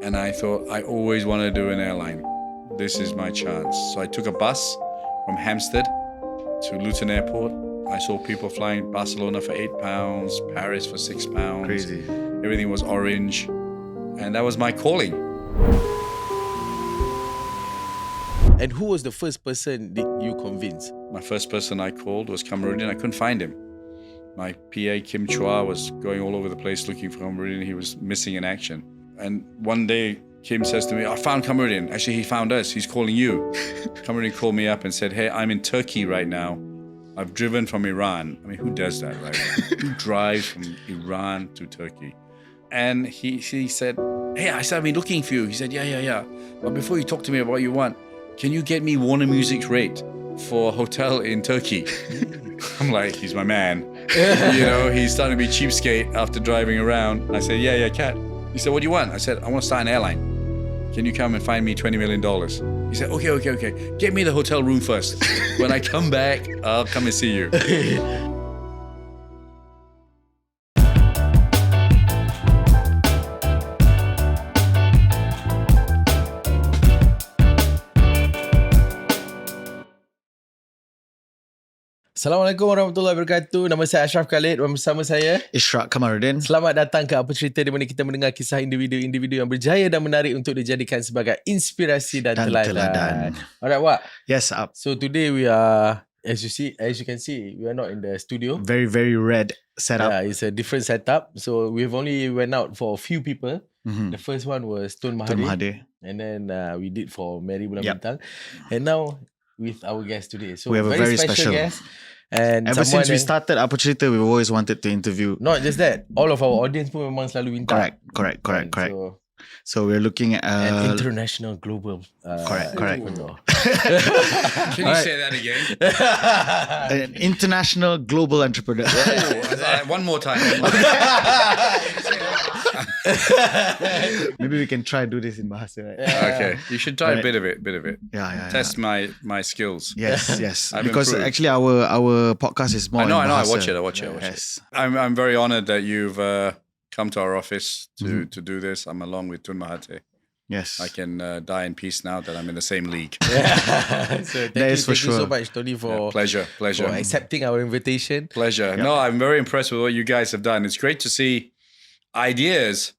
And I thought, I always want to do an airline. This is my chance. So I took a bus from Hampstead to Luton Airport. I saw people flying Barcelona for £8, Paris for £6. Crazy. Everything was orange. And that was my calling. And who was the first person that you convinced? My first person I called was Kamarudin. I couldn't find him. My PA, Kim Chua, was going all over the place looking for Kamarudin. He was missing in action. And one day, Kim says to me, I found Kamarudin. Actually, he found us. He's calling you. Kamarudin called me up and said, hey, I'm in Turkey right now. I've driven from Iran. I mean, who does that, right? Who drives from Iran to Turkey? And he said, hey, I said, I've been looking for you. He said, yeah. But before you talk to me about what you want, can you get me Warner Music's rate for a hotel in Turkey? I'm like, he's my man. He's starting to be cheapskate after driving around. I said, yeah, cat. He said, what do you want? I said, I want to start an airline. Can you come and find me $20 million? He said, okay. Get me the hotel room first. When I come back, I'll come and see you. Assalamualaikum warahmatullahi wabarakatuh. Nama saya Ashraf Khalid dan bersama saya Ishraq Kamarudin. Selamat datang ke Apa Cerita, di mana kita mendengar kisah individu-individu yang berjaya dan menarik untuk dijadikan sebagai inspirasi dan teladan. Alright, Wak. Yes, up. So today we are, as you can see, we are not in the studio. Very, very red setup. Yeah, it's a different setup. So we've only went out for a few people. Mm-hmm. The first one was Tun Mahathir. And then we did for Mary Bulan Bintang. And now with our guest today. So we have a very special guest. And ever since we started Apa Cerita, we've always wanted to interview. Not just that, all of our audience pun memang selalu minta. Correct. So we're looking at an international global. Correct. Can you say that again? An international global entrepreneur. One more time. Maybe we can try do this in Bahasa, right? Okay, you should try a bit of it. Yeah. Test my skills. Yes. Because improved. actually our podcast is more. I know. I Bahasa. watch it. Yes. I'm very honored that you've come to our office to do this. I'm along with Tun Mahathir. Yes. I can die in peace now that I'm in the same league. So thank you so much, Tony, for pleasure for accepting our invitation. Pleasure. No, I'm very impressed with what you guys have done. It's great to see ideas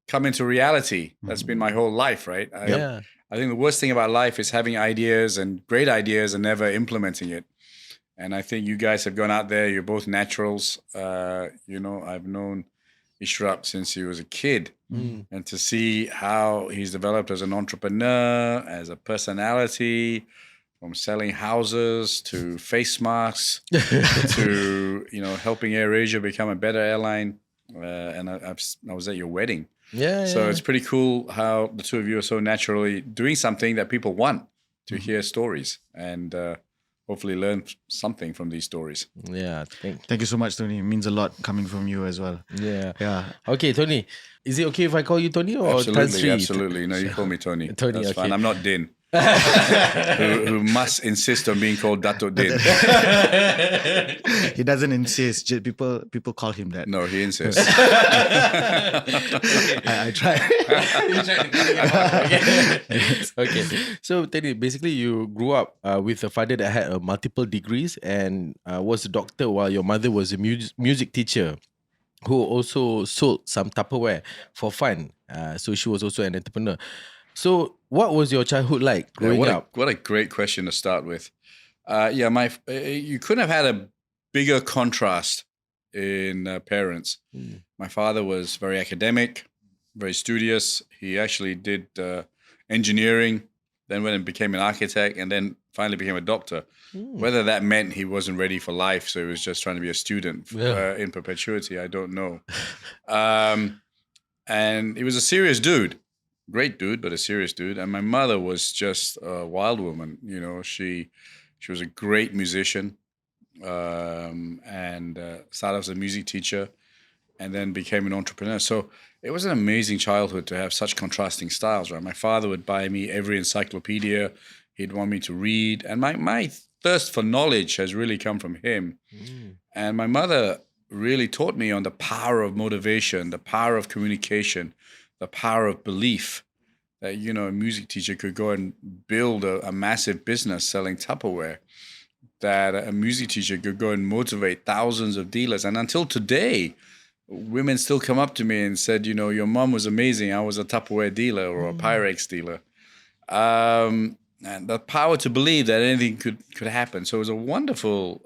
come into reality. That's been my whole life, right? I think the worst thing about life is having ideas and great ideas and never implementing it. And I think you guys have gone out there. You're both naturals. I've known Ishraq since he was a kid. And to see how he's developed as an entrepreneur, as a personality, from selling houses to face masks to helping AirAsia become a better airline. And I was at your wedding. So it's pretty cool how the two of you are so naturally doing something that people want to hear stories and hopefully learn something from these stories. Yeah. Thank you so much, Tony. It means a lot coming from you as well. Yeah. Okay, Tony. Is it okay if I call you Tony or Absolutely. No, you call me Tony. Tony, that's okay. fine. I'm not Din. who must insist on being called Dato' Din. He doesn't insist. Just people call him that. No, he insists. I try. Okay. So, Teddy, basically you grew up with a father that had multiple degrees and was a doctor, while your mother was a music teacher who also sold some Tupperware for fun. So she was also an entrepreneur. So what was your childhood like growing up? What a great question to start with. You couldn't have had a bigger contrast in parents. My father was very academic, very studious. He actually did engineering, then went and became an architect, and then finally became a doctor. Whether that meant he wasn't ready for life, so he was just trying to be a student in perpetuity, I don't know. And he was a serious dude. Great dude, but a serious dude. And my mother was just a wild woman. She was a great musician and started as a music teacher and then became an entrepreneur. So it was an amazing childhood to have such contrasting styles, right? My father would buy me every encyclopedia. He'd want me to read. And my thirst for knowledge has really come from him. And my mother really taught me on the power of motivation, the power of communication, the power of belief that, you know, a music teacher could go and build a massive business selling Tupperware, that a music teacher could go and motivate thousands of dealers. And until today, women still come up to me and said, you know, your mom was amazing. I was a Tupperware dealer or a Pyrex dealer. And the power to believe that anything could happen. So it was a wonderful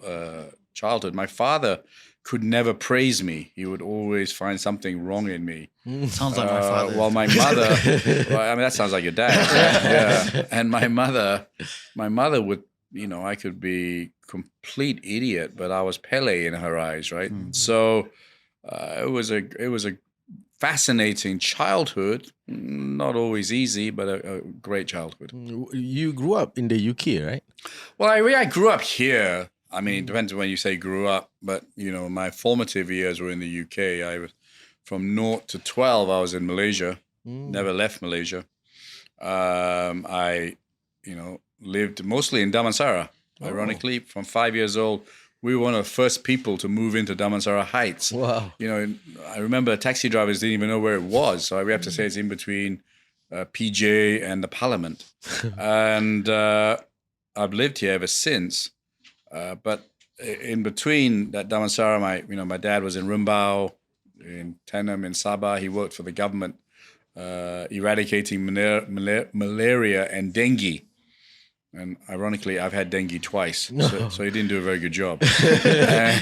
childhood. My father could never praise me. He would always find something wrong in me. Sounds like my father. While my mother, well, I mean, that sounds like your dad. Right? Yeah. And my mother would, you know, I could be complete idiot, but I was Pele in her eyes, right? So it was a fascinating childhood. Not always easy, but a great childhood. You grew up in the UK, right? Well, I grew up here. I mean, it depends on when you say grew up, but, you know, my formative years were in the UK. I was from 0 to 12, I was in Malaysia, never left Malaysia. I, you know, lived mostly in Damansara. Ironically, from 5 years old, we were one of the first people to move into Damansara Heights. Wow. You know, I remember taxi drivers didn't even know where it was. So we have to say it's in between PJ and the Parliament. And I've lived here ever since. But in between that Damansara, my dad was in Rumbau, in Tenem, in Sabah. He worked for the government, eradicating malaria and dengue. And ironically, I've had dengue twice, so he didn't do a very good job. I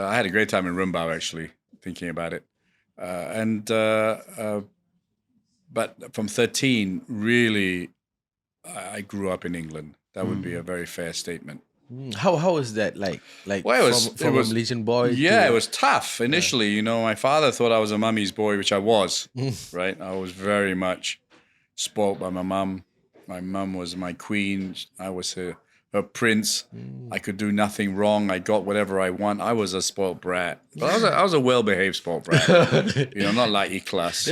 had a great time in Rumbau, actually, thinking about it. But from 13, really, I grew up in England. That would be a very fair statement. How was that like? Well, from a Malaysian boy? Yeah, it was tough initially. You know, my father thought I was a mummy's boy, which I was. Right, I was very much spoiled by my mum. My mum was my queen. I was her prince. I could do nothing wrong. I got whatever I want. I was a spoiled brat. But I was a well-behaved spoiled brat. You know, not like Ikhlas.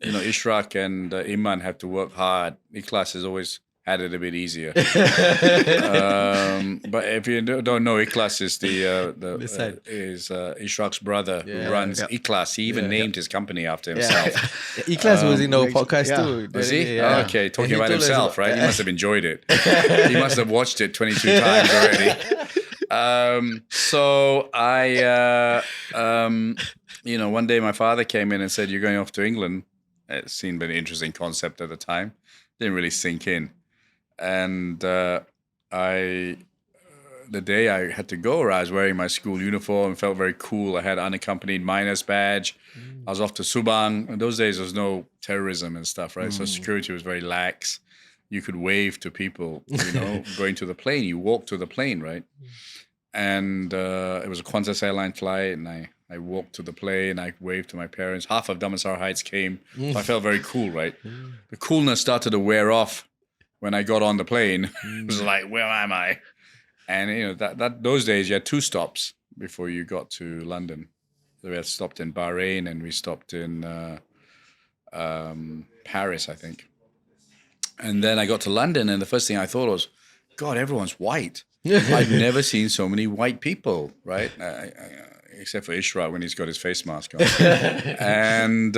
You know, Ishraq and Iman have to work hard. Ikhlas has always had it a bit easier. But if you don't know, Ikhlas is Ishraq's brother who runs Ikhlas. He even named his company after himself. Ikhlas was in our podcast too. Was he? Yeah. Okay, talking about himself, right? He must have enjoyed it. He must have watched it 22 times already. So I, you know, one day my father came in and said, "You're going off to England." It seemed an interesting concept at the time. Didn't really sink in. And the day I had to go, I was wearing my school uniform, felt very cool. I had unaccompanied miner's badge. I was off to Subang. In those days, there was no terrorism and stuff, right? So security was very lax. You could wave to people, you know, going to the plane. You walk to the plane, right? And it was a Qantas airline flight, and I walked to the plane, I waved to my parents. Half of Damansara Heights came. So I felt very cool, right? The coolness started to wear off when I got on the plane. It was like, where am I? And, you know, that those days you had 2 stops before you got to London. So we had stopped in Bahrain and we stopped in Paris, I think. And then I got to London, and the first thing I thought was, God, everyone's white. I've never seen so many white people, right? Except for Ishraq when he's got his face mask on. And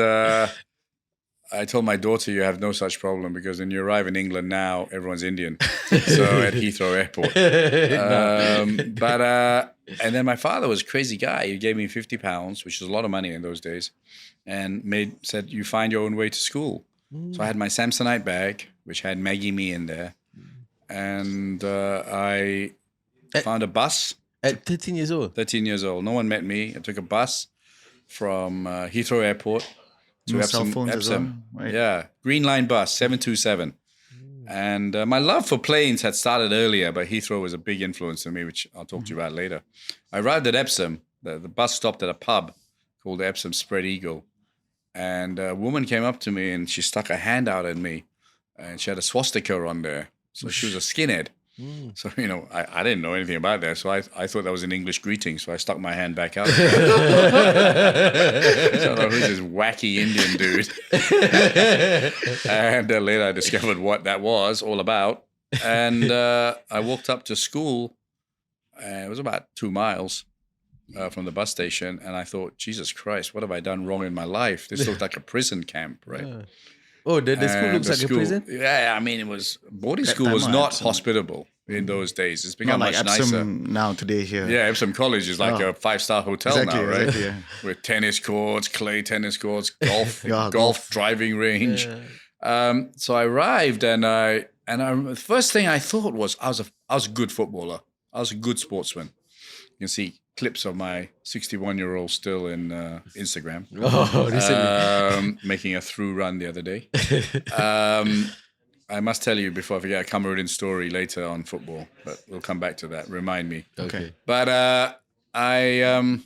I told my daughter, you have no such problem, because when you arrive in England now, everyone's Indian. So at Heathrow Airport. And then my father was a crazy guy. He gave me £50, which was a lot of money in those days, and said, you find your own way to school. So I had my Samsonite bag, which had Maggie Me in there. And I found a bus. At 13 years old? 13 years old. No one met me. I took a bus from Heathrow Airport to Epsom. As well, right? Yeah. Green Line bus, 727. And my love for planes had started earlier, but Heathrow was a big influence on me, which I'll talk to you about later. I arrived at Epsom. The bus stopped at a pub called the Epsom Spread Eagle. And a woman came up to me and she stuck a hand out at me. And she had a swastika on there. So she was a skinhead. So, you know, I didn't know anything about that. So I thought that was an English greeting. So I stuck my hand back out. So I thought, who's this wacky Indian dude? And later I discovered what that was all about. And I walked up to school And it was about 2 miles from the bus station. And I thought, Jesus Christ, what have I done wrong in my life? This looked like a prison camp, right? Oh, the school And looks the like a prison? Yeah, I mean, it was boarding That school time, was not Epsom. hospitable in those days. It's Not become like much Epsom nicer. now today here. Yeah, Epsom College is like a 5-star hotel Exactly, now, right? exactly, yeah. With tennis courts, clay tennis courts, golf, Yeah, golf golf. driving range. So I arrived, and the first thing I thought was I was a good footballer. I was a good sportsman. You can see clips of my 61-year-old still in Instagram. Oh, recently. Making a through run the other day. I must tell you before I forget a Cameroonian story later on football, but we'll come back to that. Remind me. Okay. But I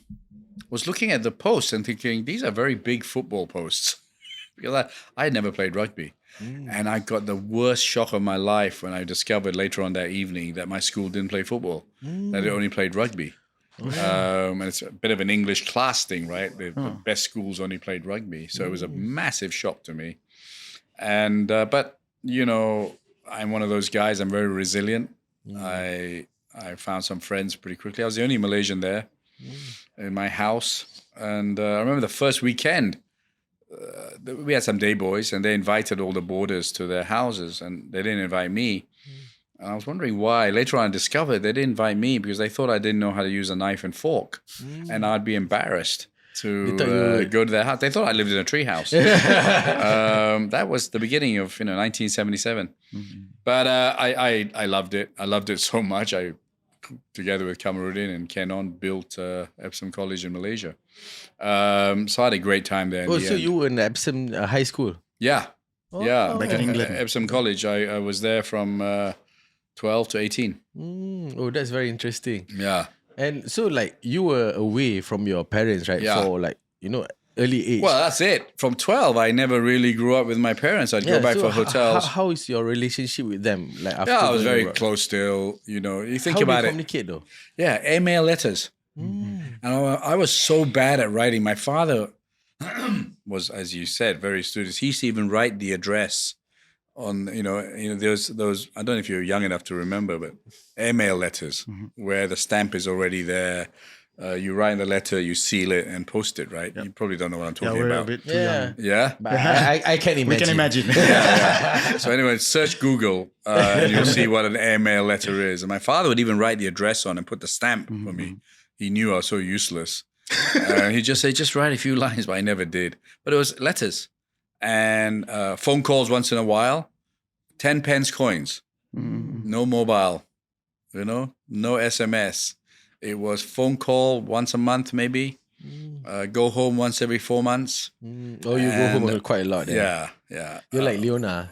was looking at the posts and thinking, these are very big football posts. Because I had never played rugby. And I got the worst shock of my life when I discovered later on that evening that my school didn't play football, that it only played rugby. And it's a bit of an English class thing, right? The best schools only played rugby. So it was a massive shock to me. And but, you know, I'm one of those guys, I'm very resilient. I found some friends pretty quickly. I was the only Malaysian there in my house. And I remember the first weekend, we had some day boys, and they invited all the boarders to their houses, and they didn't invite me. And I was wondering why. Later on, I discovered they didn't invite me because they thought I didn't know how to use a knife and fork, and I'd be embarrassed to go to their house. They thought I lived in a treehouse. That was the beginning of 1977. But I loved it. I loved it so much. I, together with Cameroonian and Kenon, built Epsom College in Malaysia. So I had a great time there. Oh, so you were in Epsom High School? Yeah. Yeah. Back in England. Epsom College. I was there from 12 to 18. Oh, that's very interesting. Yeah. And so, like, you were away from your parents, right? Yeah. For, like, early age. Well, that's it. From 12, I never really grew up with my parents. I'd go back so for hotels. How is your relationship with them? Like, after I was you very grew up? close still. You think How about do you it. communicate, though? Yeah, email letters. And I was so bad at writing. My father was, as you said, very studious. He used to even write the address on, there's those, I don't know if you're young enough to remember, but email letters where the stamp is already there. You write the letter, you seal it and post it, right? You probably don't know what I'm Yeah, talking we're about. a bit too Yeah. young. Yeah? But I can imagine. We can imagine. So anyway, search Google and you'll see what an airmail letter is. And my father would even write the address on and put the stamp for me. He knew I was so useless. He'd just say, just write a few lines, but I never did. But it was letters and phone calls once in a while, 10 pence coins, no mobile, no SMS. It was phone call once a month, maybe. Go home once every 4 months. Oh, you go home quite a lot. Yeah. You're like Leona.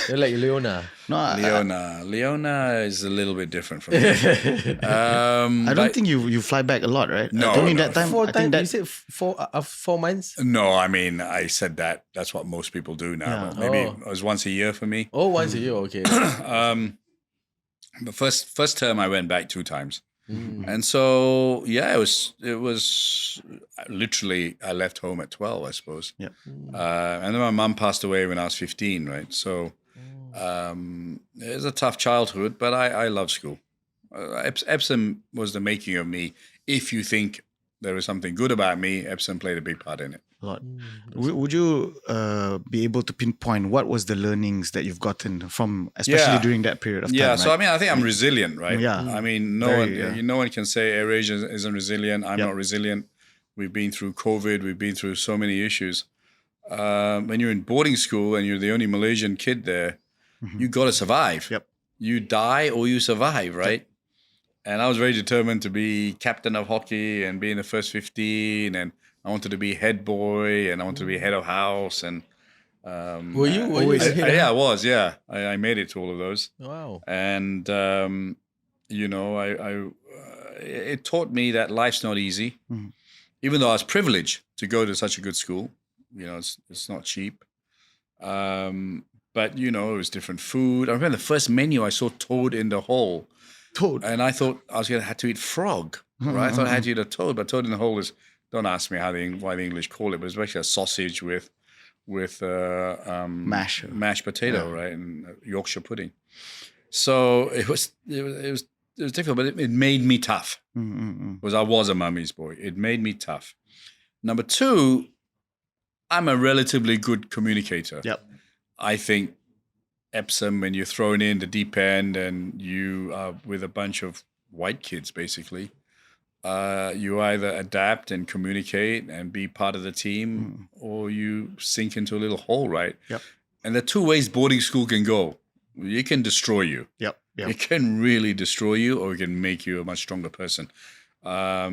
You're like Leona. No, Leona is a little bit different from me. I don't think you fly back a lot, right? No, During no. that time, Four I think times? that You said 4 months? No, I mean, I said that. That's what most people do now. Yeah. But maybe Oh. it was once a year for me. Oh, once a year, okay. The first term I went back 2 times. And so, yeah, it was literally, I left home at 12, I suppose. Yeah. And then my mum passed away when I was 15, right? So it was a tough childhood, but I love school. Epsom was the making of me. If you think there was something good about me, Epsom played a big part in it. a lot. Would you be able to pinpoint what was the learnings that you've gotten from, especially Yeah. during that period of time? Yeah, so I right? mean, I think I'm resilient, right? Yeah. I mean, no one can say AirAsia isn't resilient. I'm not resilient. We've been through COVID. We've been through so many issues. When you're in boarding school and you're the only Malaysian kid there, you got to survive. Yep. You die or you survive, right? And I was very determined to be captain of hockey and be in the first 15, and I wanted to be head boy, and I wanted to be head of house, and Were you the head of- yeah, I was. Yeah, I made it to all of those. Wow. And it taught me that life's not easy. Even though I was privileged to go to such a good school, it's not cheap. But it was different food. I remember the first menu I saw toad in the hole, Toad. and I thought I was going to have to eat frog. Right? I thought I had to eat a toad, but toad in the hole is. Don't ask me why the English call it, but it's basically a sausage with mashed potato, right, and Yorkshire pudding. So it was was difficult, but it made me tough. Mm-mm. Because I was a mummy's boy. It made me tough. Number two, I'm a relatively good communicator. Yep. I think Epsom, when you're thrown in the deep end and you are with a bunch of white kids, basically, you either adapt and communicate and be part of the team, or you sink into a little hole, right? Yep. And there are two ways boarding school can go. It can destroy you. Yep. It can really destroy you, or it can make you a much stronger person. I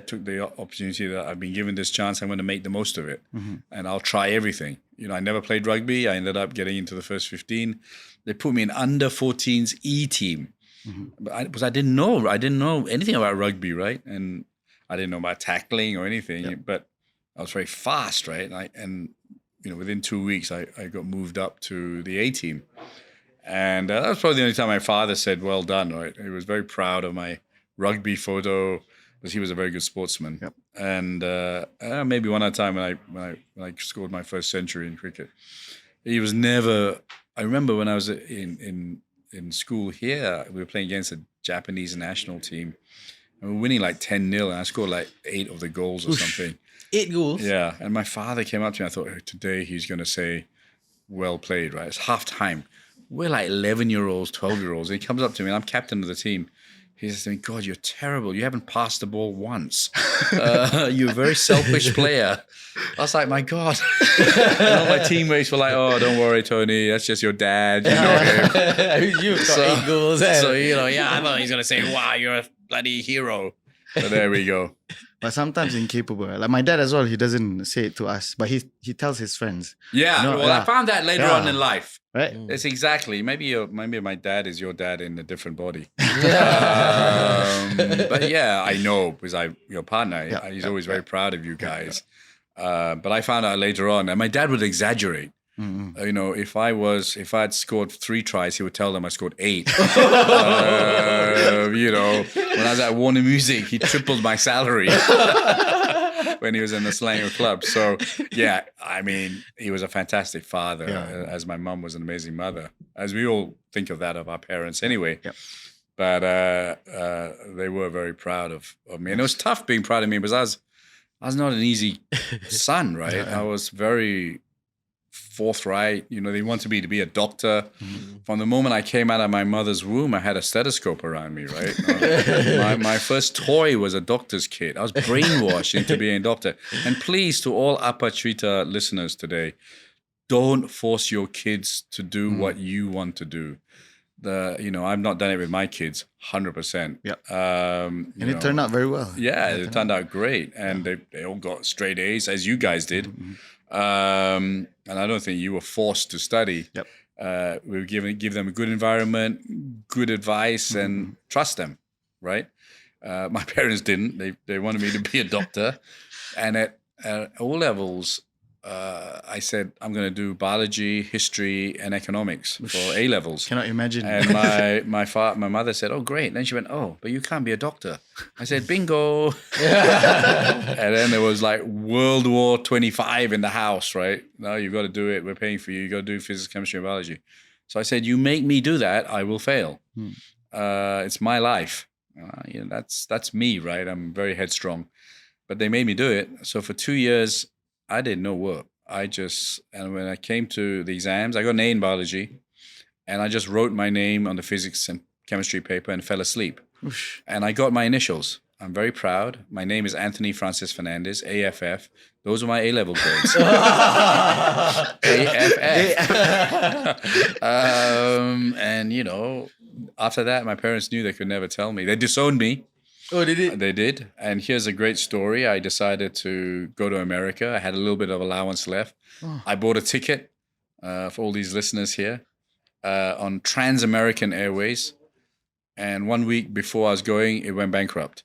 took the opportunity that I've been given this chance. I'm going to make the most of it, and I'll try everything. I never played rugby. I ended up getting into the first 15. They put me in under 14s E team, because I didn't know anything about rugby, right? And I didn't know about tackling or anything, but I was very fast, right? And within 2 weeks, I got moved up to the A team. And that was probably the only time my father said, well done, right? He was very proud of my rugby photo because he was a very good sportsman. Yep. And maybe one other time when I scored my first century in cricket. He was never... I remember when I was in school here, we were playing against a Japanese national team. And we were winning like 10-0, and I scored like 8 of the goals or something. 8 goals? Yeah. And my father came up to me. I thought, today he's going to say, well played, right? It's half time. We're like 11-year-olds, 12-year-olds. And he comes up to me, and I'm captain of the team. He says to me, God, you're terrible. You haven't passed the ball once. You're a very selfish player. I was like, my God. And all my teammates were like, oh, don't worry, Tony. That's just your dad. You know him. You've got 8 goals. So, I thought he's going to say, wow, you're a bloody hero. So there we go. But sometimes incapable. Like my dad as well, he doesn't say it to us, but he tells his friends. Yeah, I found that later on in life. Right? It's exactly. Maybe my dad is your dad in a different body. But yeah, I know because your partner, he's always very proud of you guys. But I found out later on, and my dad would exaggerate. If I had scored 3 tries, he would tell them I scored 8. When I was at Warner Music, he tripled my salary when he was in the Slinger Club. So, yeah, I mean, he was a fantastic father, as my mum was an amazing mother, as we all think of that of our parents anyway. Yep. But they were very proud of me. And it was tough being proud of me because I was not an easy son, right? I was very forthright. They wanted me to be a doctor. From the moment I came out of my mother's womb, I had a stethoscope around me, right? My first toy was a doctor's kit. I was brainwashed into being a doctor. And please, to all Apa Cerita listeners today, don't force your kids to do what you want to do. I've not done it with my kids, 100%. Yeah. And it turned out very well. Yeah, it turned out great. And they all got straight A's, as you guys did. And I don't think you were forced to study. Yep. We give them a good environment, good advice, and trust them, right? My parents didn't. They wanted me to be a doctor. And at O levels, I said, I'm going to do biology, history, and economics for A levels. Cannot imagine. And my mother said, oh, great. And then she went, oh, but you can't be a doctor. I said, bingo. And then there was like World War 25 in the house, right? No, you've got to do it. We're paying for you. You got to do physics, chemistry, and biology. So I said, you make me do that, I will fail. It's my life. That's me, right? I'm very headstrong. But they made me do it. So for 2 years, I did no work. And when I came to the exams, I got an A in biology, and I just wrote my name on the physics and chemistry paper and fell asleep. Oosh. And I got my initials. I'm very proud. My name is Anthony Francis Fernandes, AFF. Those were my A-level grades. AFF. And, after that, my parents knew they could never tell me. They disowned me. Oh, they did? They did. And here's a great story. I decided to go to America. I had a little bit of allowance left. I bought a ticket for all these listeners here on Trans-American Airways. And 1 week before I was going, it went bankrupt.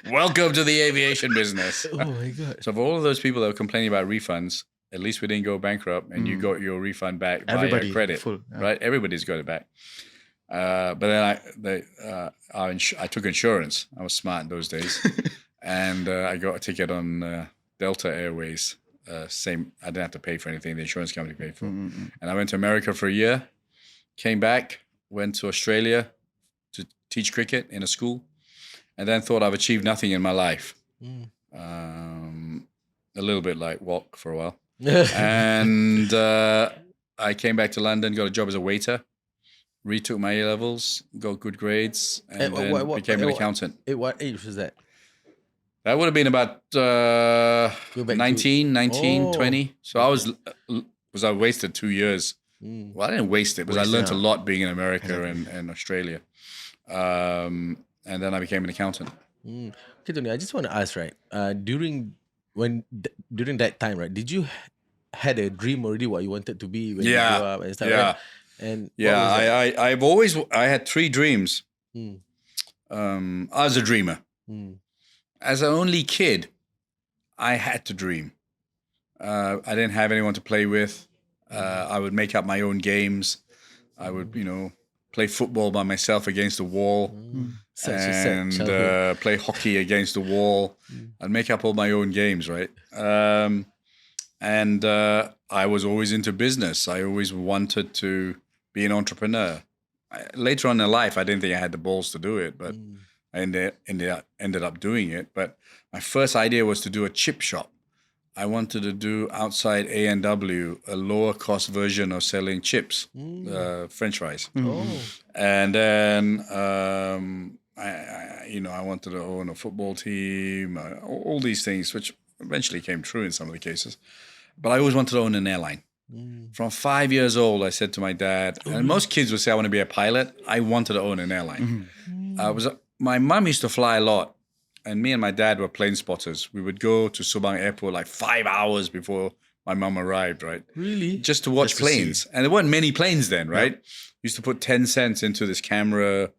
Welcome to the aviation business. Oh, my God. So for all of those people that were complaining about refunds, at least we didn't go bankrupt and you got your refund back via credit. Right? Everybody's got it back. But then I took insurance. I was smart in those days. And I got a ticket on Delta Airways. I didn't have to pay for anything. The insurance company paid for it. And I went to America for a year, came back, went to Australia, teach cricket in a school, and then thought I've achieved nothing in my life. A little bit like walk for a while. And I came back to London, got a job as a waiter, retook my A-levels, got good grades, and then became an accountant. At what age was that? That would have been about 19, 20. So I wasted 2 years. Well, I didn't waste it, because I learned a lot being in America and Australia. And then I became an accountant. Okay, Tony, I just want to ask, right? During that time, right? Did you had a dream already what you wanted to be when you grew up and stuff? Right? And I had 3 dreams. I was a dreamer. As an only kid, I had to dream. I didn't have anyone to play with. I would make up my own games. I would, play football by myself against the wall, and play hockey against the wall. I'd make up all my own games, right? And I was always into business. I always wanted to be an entrepreneur. Later on in life, I didn't think I had the balls to do it, but I ended up doing it. But my first idea was to do a chip shop. I wanted to do outside A&W, a lower cost version of selling chips, French fries. And then I wanted to own a football team, all these things, which eventually came true in some of the cases. But I always wanted to own an airline. From 5 years old, I said to my dad, and most kids would say, I want to be a pilot. I wanted to own an airline. My mum used to fly a lot, and me and my dad were plane spotters. We would go to Subang Airport like 5 hours before my mum arrived, right? Really? Just to watch planes. And there weren't many planes then, right? Used to put 10 cents into this camera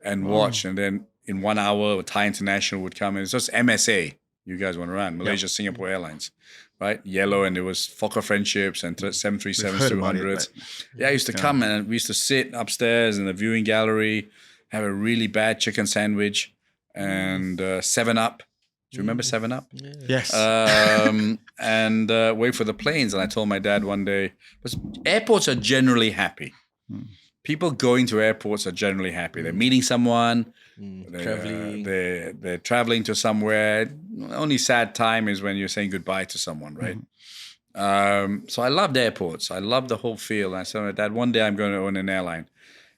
and watch. And then in 1 hour, Thai International would come in. It's just MSA. You guys went around. Malaysia, Singapore Airlines, right? Yellow, and there was Fokker Friendships and 737s, 200s. I used to come, and we used to sit upstairs in the viewing gallery, have a really bad chicken sandwich, and 7-Up. Do you remember 7-Up? Yes. And wait for the planes. And I told my dad one day, because airports are generally happy. People going to airports are generally happy. They're meeting someone. Traveling. They're traveling to somewhere. Only sad time is when you're saying goodbye to someone, right? So I loved airports. I loved the whole feel. And I said to my dad, one day I'm going to own an airline.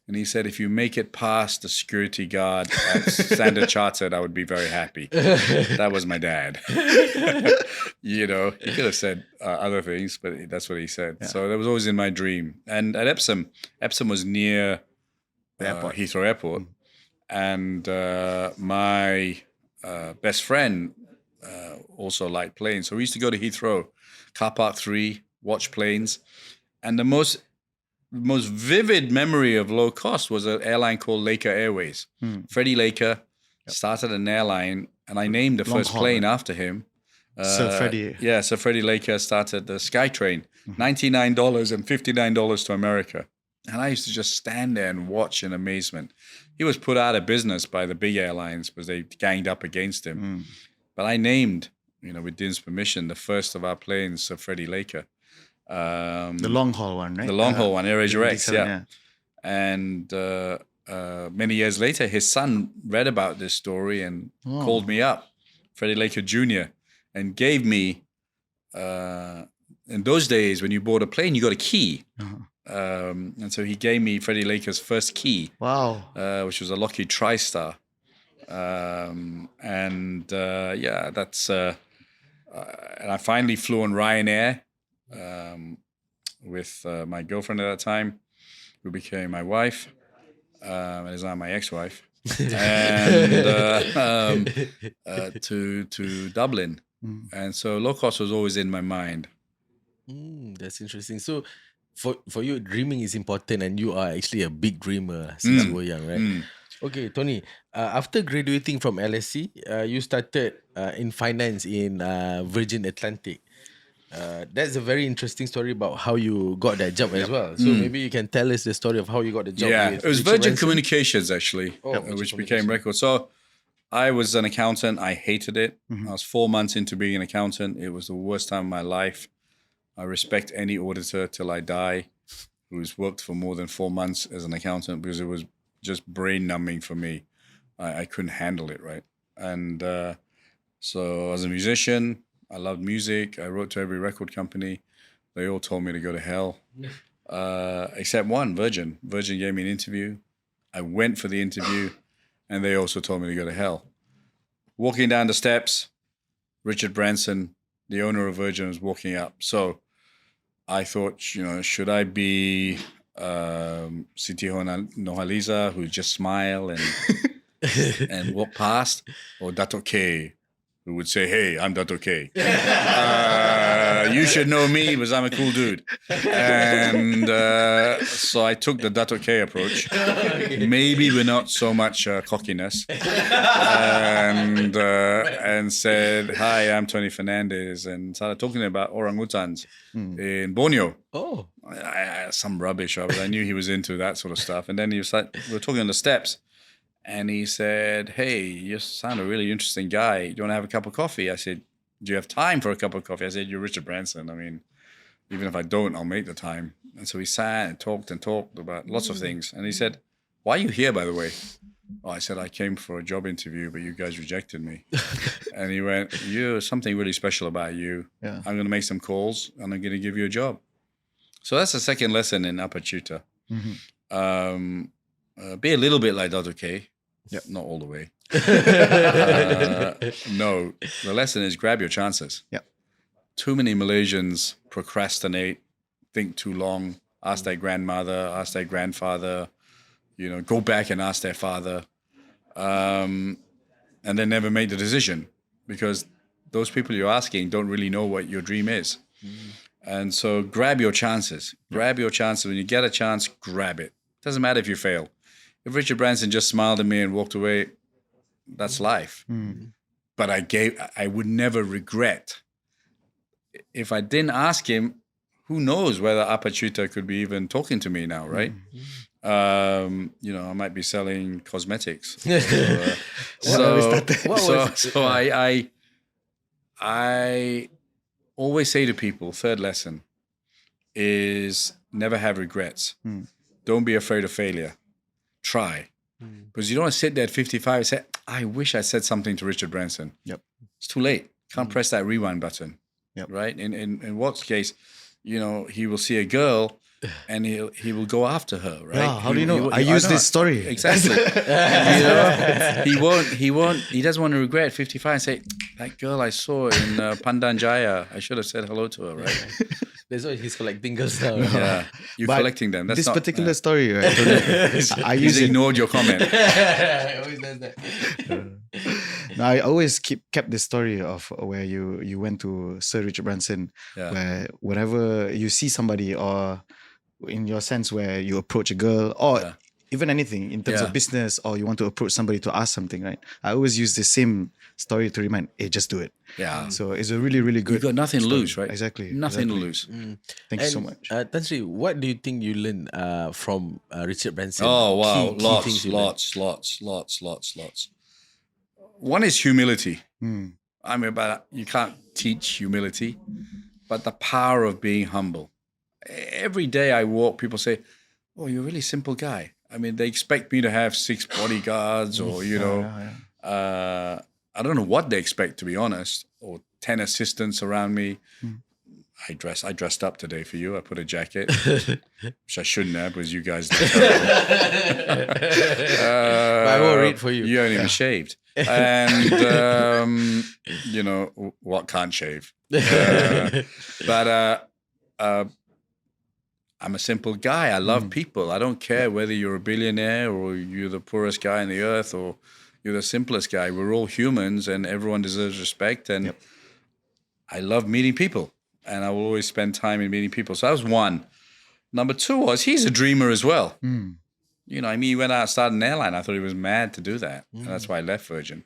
And he said, if you make it past the security guard at Standard Chartered, I would be very happy. That was my dad. He could have said other things, but that's what he said. Yeah. So that was always in my dream. And at Epsom was near Heathrow Airport. And my best friend also liked planes. So we used to go to Heathrow, Car Park 3, watch planes. And the most vivid memory of low cost was an airline called Laker Airways. Freddie Laker started an airline, and I named the first plane after him. Sir Freddie. Yeah, Sir Freddie Laker started the SkyTrain, $99 and $59 to America. And I used to just stand there and watch in amazement. He was put out of business by the big airlines because they ganged up against him. But I named, with Din's permission, the first of our planes, Sir Freddie Laker. The long haul one, right? The long haul one, AirAsia X, yeah. And many years later, his son read about this story and called me up, Freddie Laker Jr., and gave me, in those days, when you board a plane, you got a key. And so he gave me Freddie Laker's first key. Wow. Which was a Lockheed TriStar. That's... and I finally flew on Ryanair with my girlfriend at that time, who became my wife, and is now my ex-wife, and to Dublin. And so low cost was always in my mind. That's interesting. So for you, dreaming is important, and you are actually a big dreamer since you were young, right? Okay, Tony, after graduating from LSE, you started in finance in Virgin Atlantic. That's a very interesting story about how you got that job as well. So maybe you can tell us the story of how you got the job. Yeah, it was Virgin Communications, actually, which became Record. So I was an accountant. I hated it. I was 4 months into being an accountant. It was the worst time of my life. I respect any auditor till I die who's worked for more than 4 months as an accountant, because it was just brain numbing for me. I couldn't handle it, right? And so as a musician, I loved music. I wrote to every record company. They all told me to go to hell, except one, Virgin. Virgin gave me an interview. I went for the interview, and they also told me to go to hell. Walking down the steps, Richard Branson, the owner of Virgin, was walking up. So I thought, should I be Siti Nohaliza, who just smile and walk past, or Dato K, who would say, "Hey, I'm Dato K. You should know me because I'm a cool dude." And so I took the Dato K approach. Maybe with not so much cockiness. And said, "Hi, I'm Tony Fernandes," and started talking about orangutans in Borneo. Oh. Some rubbish. I knew he was into that sort of stuff. And then we were talking on the steps. And he said, "Hey, you sound a really interesting guy. Do you want to have a cup of coffee?" I said, "Do you have time for a cup of coffee?" I said, "You're Richard Branson. I mean, even if I don't, I'll make the time." And so we sat and talked about lots of things. And he said, "Why are you here, by the way?" Oh, I said, "I came for a job interview, but you guys rejected me." And he went, "You're something really special about you. Yeah. I'm going to make some calls and I'm going to give you a job." So that's the second lesson in Apa Cerita. Be a little bit like Dr. K. Yep. Not all the way. No, the lesson is grab your chances. Yep. Too many Malaysians procrastinate, think too long, ask their grandmother, ask their grandfather, go back and ask their father, and then never make the decision because those people you're asking don't really know what your dream is. And so grab your chances. Grab your chances. When you get a chance, grab it. Doesn't matter if you fail. If Richard Branson just smiled at me and walked away, that's life. But I would never regret. If I didn't ask him, who knows whether Apa Cerita could be even talking to me now, right? I might be selling cosmetics. So I always say to people, third lesson is never have regrets. Don't be afraid of failure. Try. Because you don't want to sit there at 55 and say, "I wish I said something to Richard Branson." Yep. It's too late. Can't press that rewind button. Yep. Right? In Walt's case, he will see a girl and he will go after her, right? Yeah, how do you know? I use this story. Exactly. He doesn't want to regret 55 and say, "That girl I saw in Pandan Jaya, I should have said hello to her," right? That's why he's collecting girls now. Yeah, you're But collecting them. That's this not, particular story, right? I He's use it. ignored your comment. Always does that. No, I always kept this story of where you went to Sir Richard Branson, Yeah. where whenever you see somebody, or in your sense where you approach a girl, or Yeah. even anything in terms Yeah. of business, or you want to approach somebody to ask something, right? I always use the same story to remind, "Hey, just do it." Yeah. So it's a really, really good. You've got nothing to story. lose, right? Exactly. Nothing to exactly. lose. Thank you so much. Tan Sri, what do you think you learned from Richard Branson? Oh, wow. Key things you learned. Lots. One is humility. Mm. I mean, but you can't teach humility, but the power of being humble. Every day I walk, people say, "Oh, you're a really simple guy." I mean, they expect me to have 6 bodyguards or, I don't know what they expect, to be honest, or 10 assistants around me. I dressed up today for you. I put a jacket, which I shouldn't have because you guys look terrible. But I will read for you. You haven't even shaved. And, what can't shave? But I'm a simple guy. I love people. I don't care whether you're a billionaire or you're the poorest guy on the earth or you're the simplest guy. We're all humans and everyone deserves respect. And I love meeting people. And I will always spend time in meeting people. So that was one. Number two was he's a dreamer as well. He went out and started an airline. I thought he was mad to do that. And that's why I left Virgin.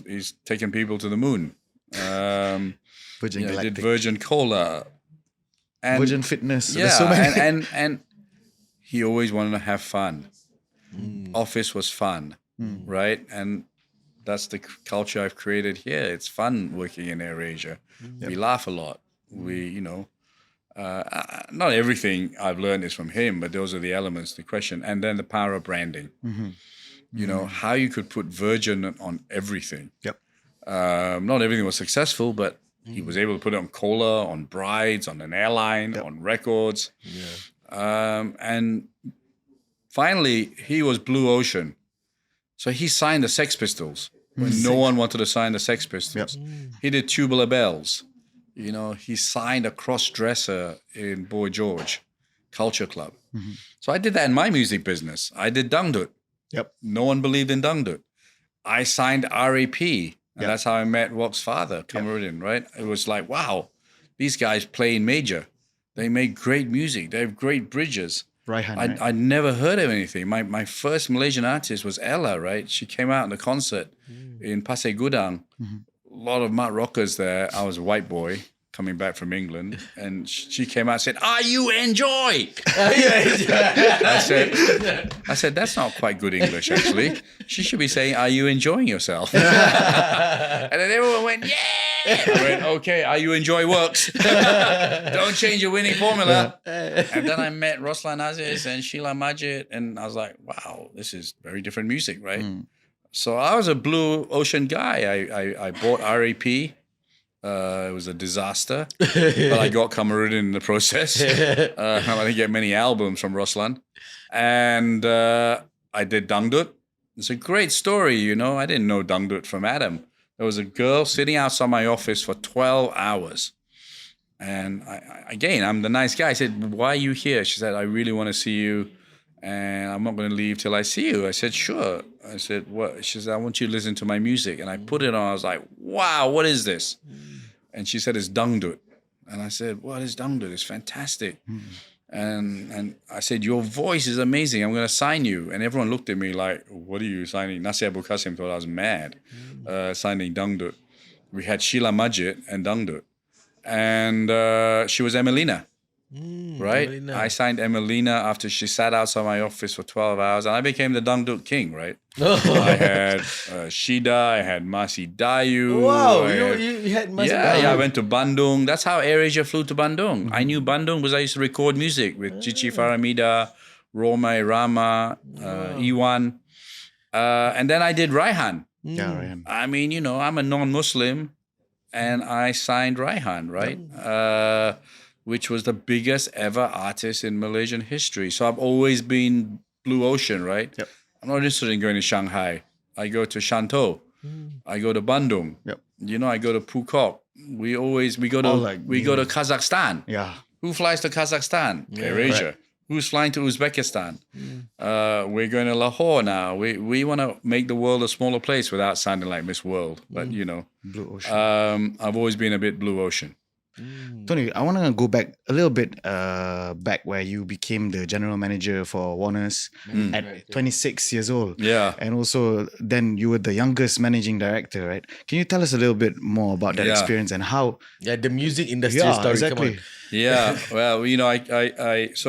He's taken people to the moon. Virgin He Galactic. did Virgin Cola. And, Virgin Fitness. Yeah, There's so many. and he always wanted to have fun. Office was fun, right? And that's the culture I've created here. It's fun working in AirAsia. We laugh a lot. We, Not everything I've learned is from him, but those are the elements, the question. And then the power of branding. You know, how you could put Virgin on everything. Yep. Not everything was successful, but he was able to put it on cola, on brides, on an airline, on records. And finally, he was Blue Ocean. So he signed the Sex Pistols when no one wanted to sign the Sex Pistols. He did Tubular Bells. You know, he signed a cross-dresser in Boy George Culture Club. So I did that in my music business. I did Dangdut. No one believed in Dangdut. I signed RAP. And that's how I met Wok's father, Cameroonian, right? It was like, wow, these guys play in major. They make great music. They have great bridges. Raihan, I'd never heard of anything. My first Malaysian artist was Ella, right? She came out in the concert in Pasir Gudang. A lot of Mat rockers there. I was a white boy coming back from England, and she came out and said, "Are you enjoy?" I said, that's not quite good English, actually. She should be saying, "Are you enjoying yourself?" And then everyone went, "Yeah!" I went, "Okay, are you enjoy works? Don't change your winning formula." And then I met Roslan Aziz and Sheila Majid, and I was like, wow, this is very different music, right? So I was a Blue Ocean guy. I bought RAP. It was a disaster, but I got Cameroonian in the process. I didn't get many albums from Roslan. And I did Dangdut. It's a great story, you know. I didn't know Dangdut from Adam. There was a girl sitting outside my office for 12 hours. And I'm the nice guy. I said, "Why are you here?" She said, "I really want to see you, and I'm not going to leave till I see you." I said, "Sure." I said, "What?" She said, "I want you to listen to my music." And I put it on. I was like, wow, what is this? And she said, "It's Dangdut." And I said, "What is Dangdut? It's fantastic." And I said, "Your voice is amazing. I'm going to sign you." And everyone looked at me like, "What are you signing?" Nasi Abu Qasim thought I was mad, signing Dangdut. We had Sheila Majid and Dangdut. And she was Emelina. Right? Emelina. I signed Emelina after she sat outside my office for 12 hours, and I became the Dangdut king, right? I had Shida, I had Masi Dayu. Wow, you had Masi Dayu. Yeah, I went to Bandung. That's how AirAsia flew to Bandung. I knew Bandung because I used to record music with Cici Faramida, Romai Rama, Iwan. And then I did Raihan. Yeah, Raihan. I mean, you know, I'm a non-Muslim, and I signed Raihan, right? Which was the biggest ever artist in Malaysian history. So I've always been Blue Ocean, right? Yep. I'm not interested in going to Shanghai. I go to Shantou. I go to Bandung. Yep. You know, I go to Phuket. We go to Kazakhstan. Yeah. Who flies to Kazakhstan? AirAsia. Right. Who's flying to Uzbekistan? We're going to Lahore now. We want to make the world a smaller place without sounding like Miss World. But, you know, Blue Ocean. I've always been a bit Blue Ocean. Tony, I want to go back a little bit back where you became the general manager for Warner's at 26 years old. Yeah. And also then you were the youngest managing director, right? Can you tell us a little bit more about that experience and how... Yeah, the music industry Yeah, story. exactly. Come on. Yeah, well, you know, these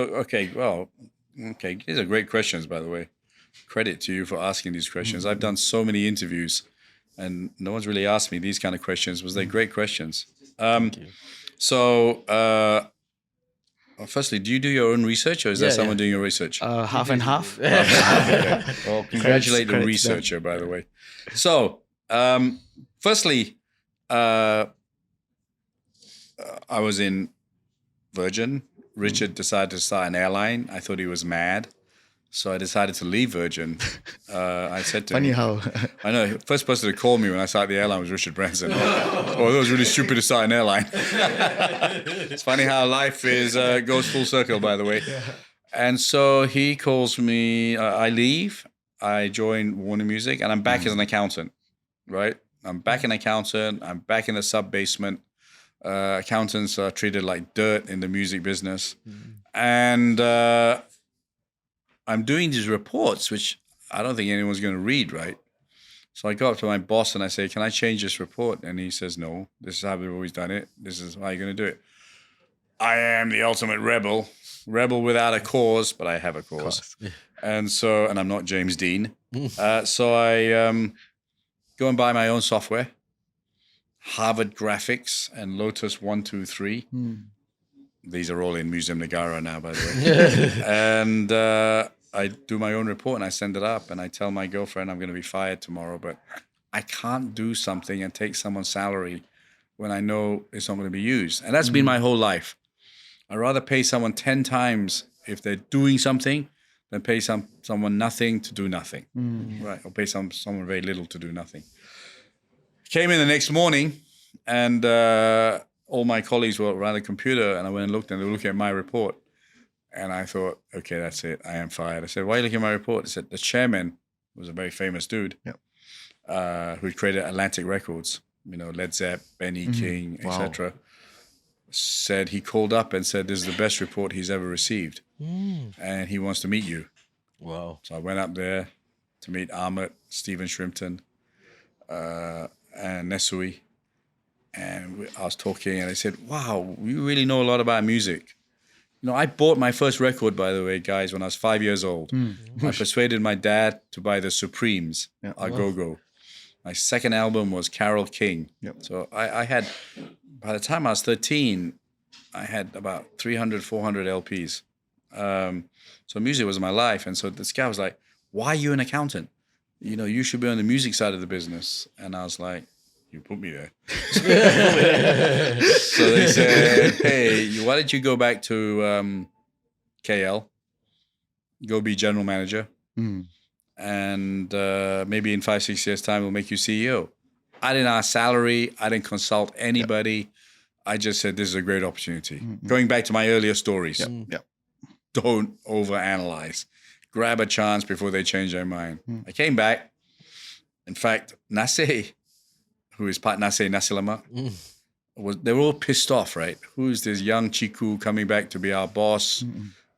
are great questions, by the way. Credit to you for asking these questions. I've done so many interviews and no one's really asked me these kind of questions. They're great questions. Thank you. So, firstly, do you do your own research or is there someone doing your research? half and half. Okay. Well, congratulate the Credits researcher, by the way. So, firstly, I was in Virgin. Richard decided to start an airline. I thought he was mad. So I decided to leave Virgin. I said to Funny him, how... I know, first person to call me when I started the airline was Richard Branson. Oh, that was really stupid to start an airline. It's funny how life goes full circle, by the way. Yeah. And so he calls me, I leave, I join Warner Music, and I'm back as an accountant, right? I'm back an accountant, I'm back in the sub-basement. Accountants are treated like dirt in the music business. And I'm doing these reports, which I don't think anyone's going to read, right? So I go up to my boss and I say, "Can I change this report?" And he says, "No, this is how we've always done it. This is how you're going to do it." I am the ultimate rebel without a cause, but I have a cause. And I'm not James Dean. So I go and buy my own software, Harvard Graphics and Lotus 1, 2, 3. These are all in Museum Negara now, by the way. And I do my own report and I send it up and I tell my girlfriend I'm going to be fired tomorrow, but I can't do something and take someone's salary when I know it's not going to be used. And that's been my whole life. I'd rather pay someone 10 times if they're doing something than pay someone nothing to do nothing, right? Or pay someone very little to do nothing. Came in the next morning and all my colleagues were around the computer and I went and looked and they were looking at my report. And I thought, okay, that's it. I am fired. I said, why are you looking at my report? They said, the chairman was a very famous dude who created Atlantic Records, you know, Led Zepp, Benny King, etc. Said he called up and said, this is the best report he's ever received. And he wants to meet you. Wow. So I went up there to meet Ahmed, Stephen Shrimpton, and Nesui. And I was talking and I said, wow, you really know a lot about music. You know, I bought my first record, by the way, guys, when I was 5 years old. I persuaded my dad to buy the Supremes, A Go-Go. My second album was Carole King. So I had, by the time I was 13, I had about 300, 400 LPs. So music was my life. And so this guy was like, why are you an accountant? You know, you should be on the music side of the business. And I was like, you put me there. So they said, hey, why don't you go back to KL, go be general manager, and maybe in 5-6 years' time, we'll make you CEO. I didn't ask salary. I didn't consult anybody. I just said, this is a great opportunity. Going back to my earlier stories, don't overanalyze. Grab a chance before they change their mind. I came back. In fact, Naseh, who is Pak Naseh Nasilemak, they were all pissed off, right? Who's this young Chiku coming back to be our boss?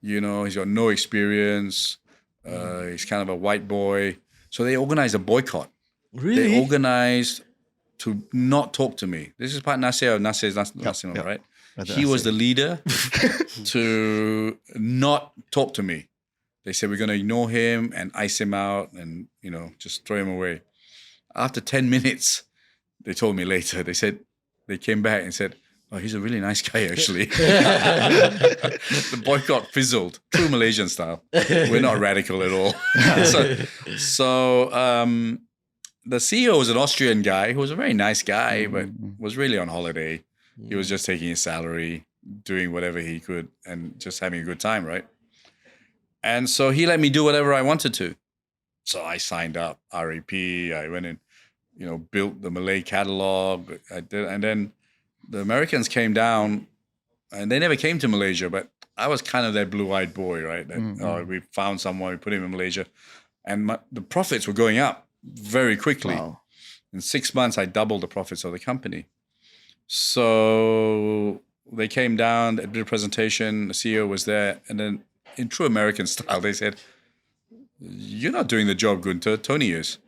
You know, he's got no experience. He's kind of a white boy. So they organized a boycott. Really? They organized to not talk to me. This is Pak Naseh or Naseh Nasilemak, right? He was the leader to not talk to me. They said, we're going to ignore him and ice him out and, you know, just throw him away. After 10 minutes, they told me later, they said, they came back and said, oh, he's a really nice guy, actually. The boycott fizzled, true Malaysian style. We're not radical at all. So the CEO was an Austrian guy who was a very nice guy, but was really on holiday. He was just taking his salary, doing whatever he could, and just having a good time, right? And so he let me do whatever I wanted to. So I signed up RAP. I went in, you know, built the Malay catalog. I did, and then the Americans came down, and they never came to Malaysia, but I was kind of that blue-eyed boy, right? That, we found someone, we put him in Malaysia, and the profits were going up very quickly. Wow. In 6 months, I doubled the profits of the company. So they came down, they did a presentation, the CEO was there, and then in true American style, they said, you're not doing the job, Gunter, Tony is.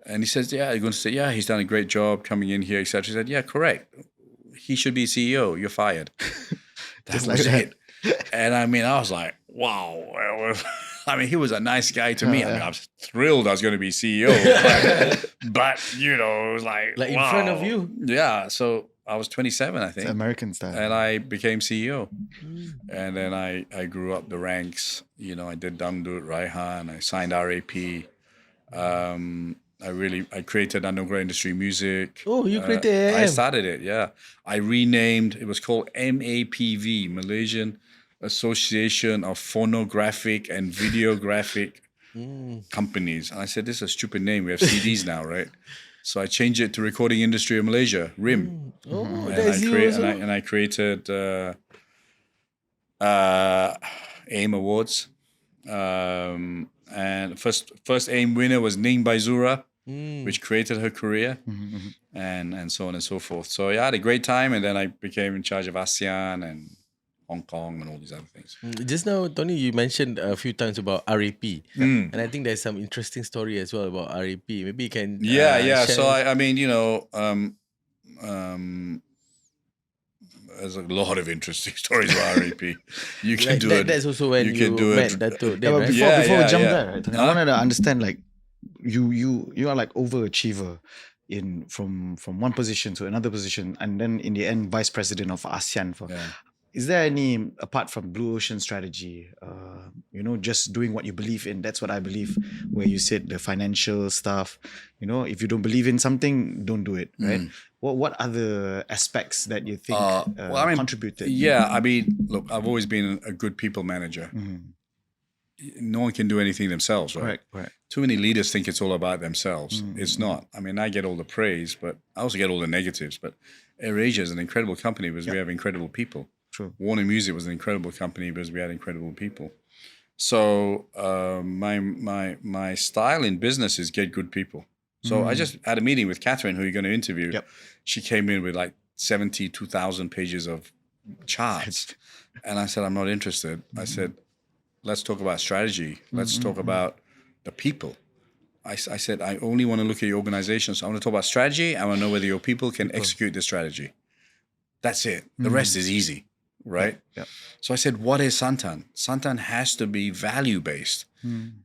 And he says, yeah, Gunter said, yeah, he's done a great job coming in here, etc. He said, yeah, correct. He should be CEO, you're fired. That was it. And I mean, I was like, wow. I mean, he was a nice guy to me. I mean, I was thrilled I was going to be CEO. but you know, it was like Like wow. in front of you. Yeah. So I was 27, I think. It's American style. And I became CEO. And then I grew up the ranks. You know, I did Dangdut, Raihan. I signed RAP. I created underground industry music. Oh, you created I AM. started it, yeah. I renamed, it was called MAPV, Malaysian Association of Phonographic and Videographic Companies. And I said, this is a stupid name. We have CDs now, right? So I changed it to Recording Industry of Malaysia, RIM. Oh, And that's you also. I created AIM Awards. And first AIM winner was Ning Baizura, which created her career, and so on and so forth. So yeah, I had a great time, and then I became in charge of ASEAN and Hong Kong and all these other things. Just now, Tony, you mentioned a few times about RAP, and I think there's some interesting story as well about RAP. Maybe you can Yeah. share. So I mean, you know, there's a lot of interesting stories about RAP. You can do it. That's also when you met Dato' Yeah, but right? before we jump yeah. there, right, I wanted to understand, like, you are like overachiever from one position to another position, and then in the end, vice president of ASEAN. is there any, apart from Blue Ocean strategy, just doing what you believe in? That's what I believe, where you said the financial stuff, if you don't believe in something, don't do it, right? What other aspects that you think contributed? Yeah, I mean, look, I've always been a good people manager. No one can do anything themselves, right? Right. Too many leaders think it's all about themselves. It's not. I mean, I get all the praise, but I also get all the negatives. But AirAsia is an incredible company because we have incredible people. True. Warner Music was an incredible company because we had incredible people. So my style in business is get good people. So I just had a meeting with Catherine, who you're going to interview. Yep. She came in with like 72,000 pages of charts. And I said, I'm not interested. I said, let's talk about strategy. Let's talk about the people. I said, I only want to look at your organization. So I want to talk about strategy. I want to know whether your people can execute the strategy. That's it. The rest is easy, right? Yep. So I said, what is Santan? Santan has to be value-based.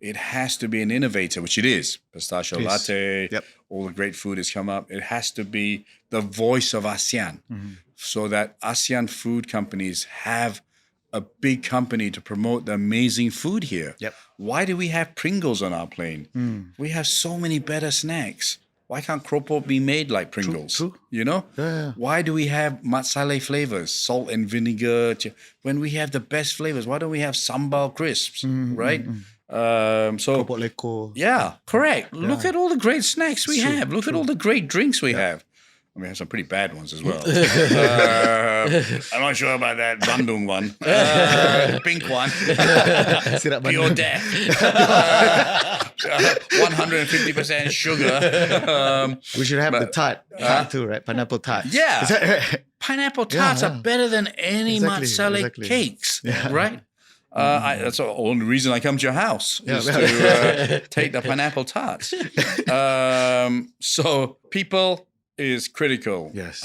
It has to be an innovator, which it is. Pistachio latte, all the great food has come up. It has to be the voice of ASEAN so that ASEAN food companies have a big company to promote the amazing food here. Yep. Why do we have Pringles on our plane? We have so many better snacks. Why can't Kropop be made like Pringles? True. Yeah. Why do we have matsale flavors, salt and vinegar? When we have the best flavors, why don't we have sambal crisps, right? So Kropop leko. yeah, correct. Look at all the great snacks we have. Look at all the great drinks we have. We have some pretty bad ones as well. I'm not sure about that Bandung one. Pink one. Pure death. 150% sugar. We should have the tart too, right? Pineapple tart. Yeah. Pineapple tarts are better than any matsale cakes, right? That's the only reason I come to your house is to take the pineapple tarts. So people is critical. Yes.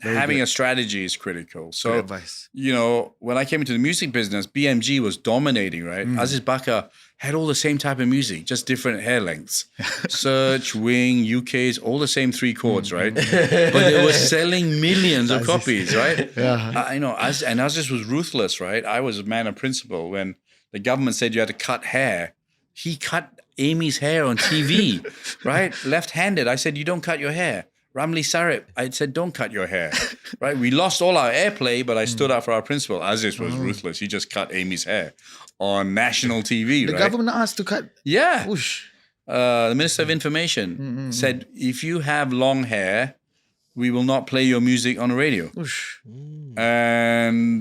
Having a strategy is critical. So, Good advice. When I came into the music business, BMG was dominating, right? Aziz Bakar had all the same type of music, just different hair lengths. Search, Wing, UK's, all the same 3 chords, right? But they were selling millions of copies, right? And Aziz was ruthless, right? I was a man of principle. When the government said you had to cut hair, he cut Amy's hair on TV, right? Left-handed. I said, you don't cut your hair. Ramli Sarip, I said, don't cut your hair, right? We lost all our airplay, but I stood up for our principle. Aziz was ruthless. He just cut Amy's hair on national TV, The right? government asked to cut. Yeah. Whoosh. The Minister of Information said, if you have long hair, we will not play your music on the radio. Whoosh. And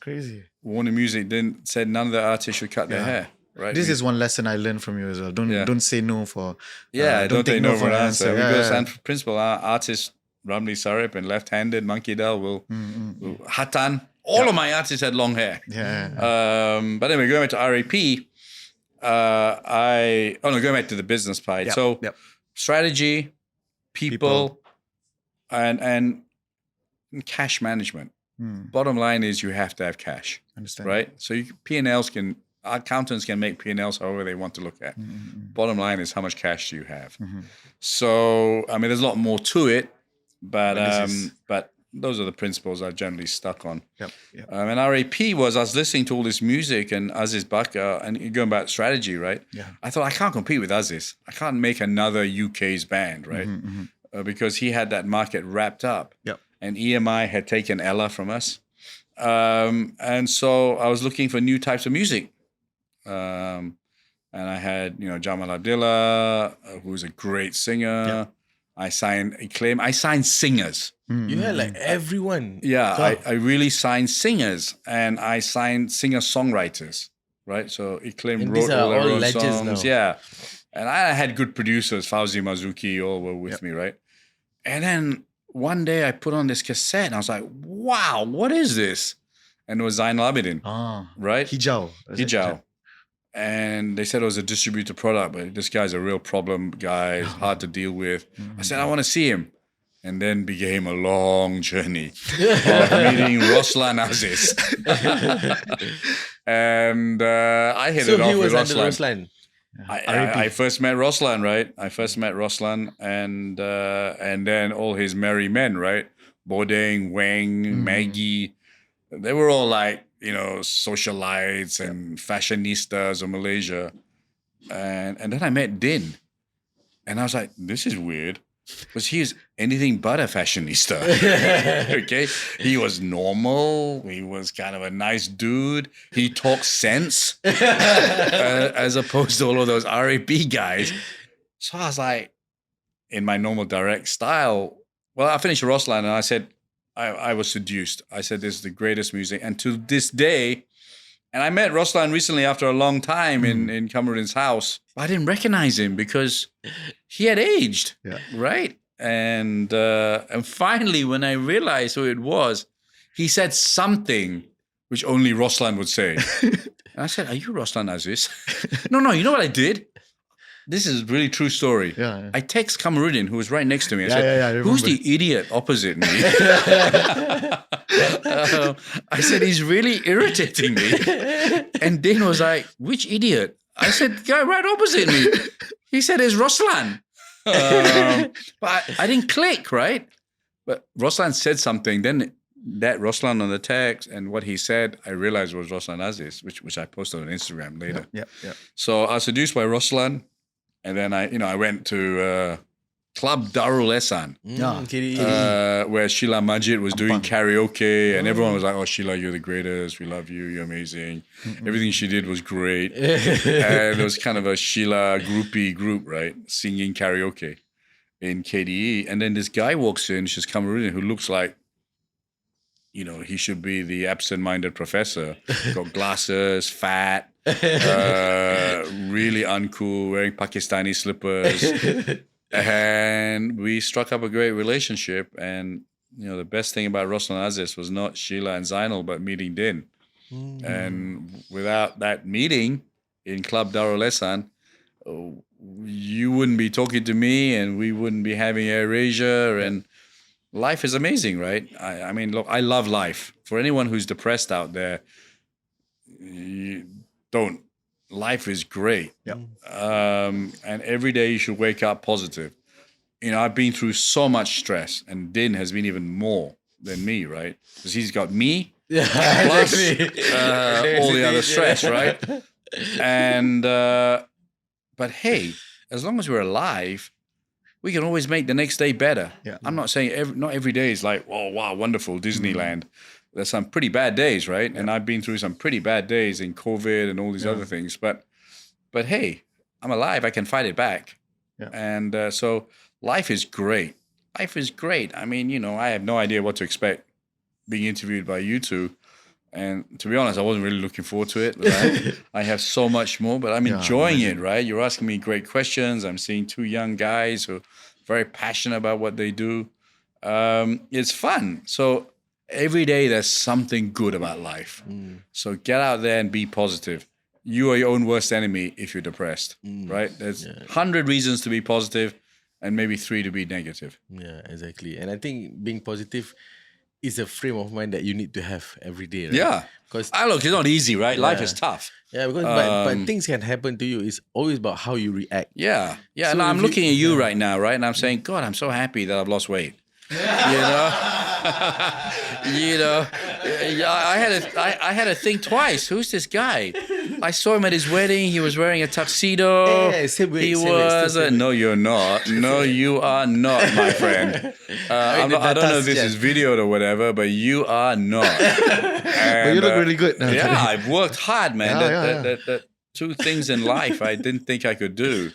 Crazy. Warner Music said none of the artists should cut their hair. Right? This is one lesson I learned from you as well. Don't say no for. Don't take no for an answer. Yeah, Because and principle, our artists Ramli Sarip and left-handed Monkey Dal will Hatan. All of my artists had long hair. Yeah. But anyway, going back to RAP, going back to the business part. So strategy, people. And cash management. Bottom line is you have to have cash. Understand. Right? So P&Ls accountants can make P&Ls however they want to look at. Bottom line is how much cash do you have? So, I mean, there's a lot more to it, but those are the principles I've generally stuck on. And RAP was, I was listening to all this music and Aziz Bakar, and going back to strategy, right? Yeah. I thought, I can't compete with Aziz. I can't make another UK's band, right? Because he had that market wrapped up. And EMI had taken Ella from us. And so I was looking for new types of music. And I had, Jamal Abdullah, who's a great singer. I signed Acclaim. I signed singers. You had like everyone. Yeah, I really signed singers, and I signed singer-songwriters, right? So Acclaim And wrote these are all their all own legends songs. now. Yeah. And I had good producers, Fauzi Mazuki, all were with me, right? And then one day I put on this cassette, and I was like, wow, what is this? And it was Zainal Abidin, right? Hijau. Hijau. And they said it was a distributor product, but this guy's a real problem guy. It's hard to deal with. I said, I want to see him. And then became a long journey of meeting Roslan Aziz. And I hit it off with Roslan. I first met Roslan, right? And then all his merry men, right? Bodeng, Wang, Maggie. They were all like, socialites and fashionistas of Malaysia. And then I met Din. And I was like, this is weird. Because he is anything but a fashionista. Okay? He was normal. He was kind of a nice dude. He talked sense as opposed to all of those RAP guys. So I was like, in my normal direct style, well, I finished Roslan and I said, I was seduced. I said, this is the greatest music. And to this day, and I met Roslan recently after a long time in Cameron's house. I didn't recognize him because he had aged, right? And finally, when I realized who it was, he said something which only Roslan would say. And I said, are you Roslan Aziz? No, you know what I did? This is a really true story. Yeah. I text Kamarudin, who was right next to me. I said, who's the idiot opposite me? I said, he's really irritating me. And Din was like, which idiot? I said, the guy right opposite me. He said, it's Roslan. But I didn't click, right? But Roslan said something. Then that Roslan on the text and what he said, I realized was Roslan Aziz, which I posted on Instagram later. Yeah. So I was seduced by Roslan. And then I went to Club Darul Ehsan, where Sheila Majid was doing karaoke, and everyone was like, "Oh, Sheila, you're the greatest. We love you. You're amazing. Everything she did was great." And it was kind of a Sheila groupie group, right, singing karaoke in KDE. And then this guy walks in, she's Cameroonian, who looks like, he should be the absent-minded professor. Got glasses, fat. Really uncool, wearing Pakistani slippers, and we struck up a great relationship. And the best thing about Roslan Aziz was not Sheila and Zainal, but meeting Din. And without that meeting in Club Darul Ehsan, you wouldn't be talking to me, and we wouldn't be having AirAsia. And life is amazing, right? I mean, look, I love life. For anyone who's depressed out there, don't. Life is great. Yep. And every day you should wake up positive. I've been through so much stress, and Din has been even more than me, right? Because he's got me plus all the other stress, right? And but hey, as long as we're alive, we can always make the next day better. Yeah. I'm not saying not every day is like, oh wow, wonderful Disneyland. There's some pretty bad days, right? Yeah. And I've been through some pretty bad days in COVID and all these other things. But hey, I'm alive. I can fight it back. Yeah. And so life is great. Life is great. I mean, I have no idea what to expect being interviewed by you two. And to be honest, I wasn't really looking forward to it. But I have so much more, but I'm enjoying it, right? You're asking me great questions. I'm seeing two young guys who are very passionate about what they do. It's fun. So every day there's something good about life. So get out there and be positive. You are your own worst enemy if you're depressed, right? There's 100 reasons to be positive and maybe 3 to be negative. Yeah, exactly. And I think being positive is a frame of mind that you need to have every day, right? Yeah. Because look, it's not easy, right? Life is tough. Yeah, because but things can happen to you. It's always about how you react. Yeah. Yeah. So and I'm looking at you right now, right? And I'm saying, God, I'm so happy that I've lost weight. I had to think twice. Who's this guy? I saw him at his wedding. He was wearing a tuxedo. Same way. No, you're not. No, you are not, my friend. I don't know if this is videoed or whatever, but you are not. But you look really good. No, I've worked hard, man. That 2 things in life I didn't think I could do,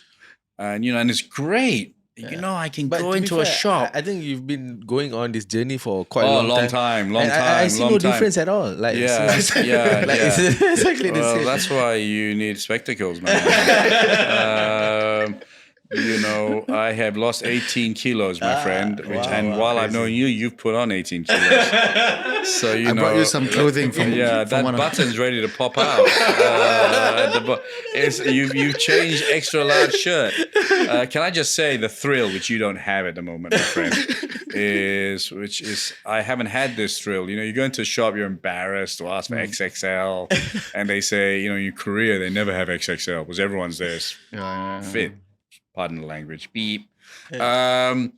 and and it's great. I can go into a shop. I think you've been going on this journey for quite a long time. I see no difference at all. Like, it's exactly the same. That's why you need spectacles, man. I have lost 18 kilos, my friend. While I've known you, you've put on 18 kilos. So I brought you some clothing from that button's ready to pop out. You've changed extra large shirt. Can I just say the thrill, which you don't have at the moment, my friend, is I haven't had this thrill. You go into a shop, you're embarrassed to ask for XXL, and they say, in Korea they never have XXL because everyone's there fit. Pardon the language, beep. But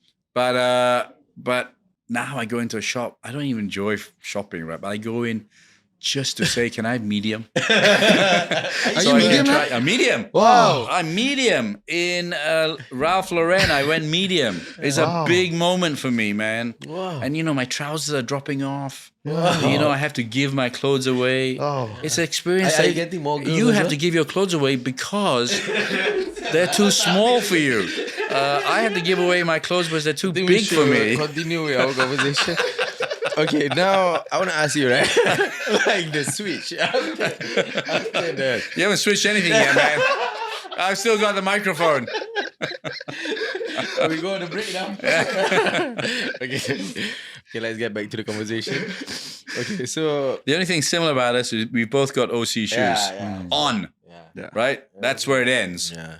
now I go into a shop. I don't even enjoy shopping, right? But I go in just to say, can I have medium? Are you medium? A medium. Wow. I'm medium. In Ralph Lauren, I went medium. It's a big moment for me, man. Wow. And, my trousers are dropping off. Wow. I have to give my clothes away. Oh. It's an experience. Are you getting more girls You as have well? to give your clothes away because they're too small for you. I have to give away my clothes because they're too big for me. Continue with our conversation. Okay, now I want to ask you, right? Like the switch. After that. You haven't switched anything yet, man. I've still got the microphone. We go on the break now. Okay, let's get back to the conversation. Okay, so The only thing similar about us is we both got OC shoes on, right? That's where it ends. yeah.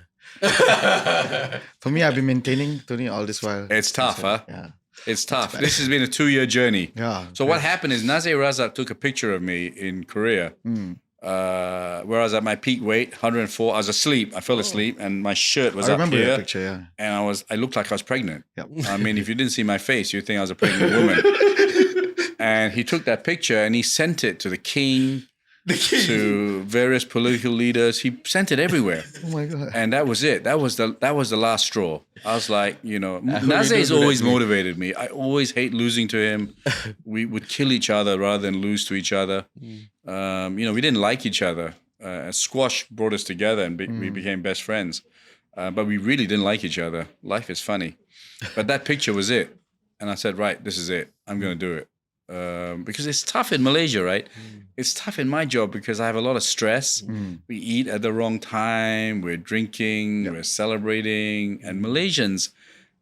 For me, I've been maintaining Tony all this while. It's tough, huh? Yeah. It's tough. This has been a 2-year journey. Yeah. So what happened is Nazir Razak took a picture of me in Korea, where I was at my peak weight, 104. I was asleep. I fell asleep, and my shirt was I up remember here, that picture, yeah. and I looked like I was pregnant. Yep. I mean, if you didn't see my face, you'd think I was a pregnant woman. And he took that picture and he sent it to the king, to various political leaders. He sent it everywhere. Oh my God. And that was it. That was the last straw. I was like, Nazir's do that always to me. motivated me. I always hate losing to him. We would kill each other rather than lose to each other. We didn't like each other. Squash brought us together and we became best friends. But we really didn't like each other. Life is funny. But that picture was it. And I said, right, this is it. I'm going to do it. Because it's tough in Malaysia, right? It's tough in my job because I have a lot of stress. We eat at the wrong time. We're drinking. We're celebrating. And Malaysians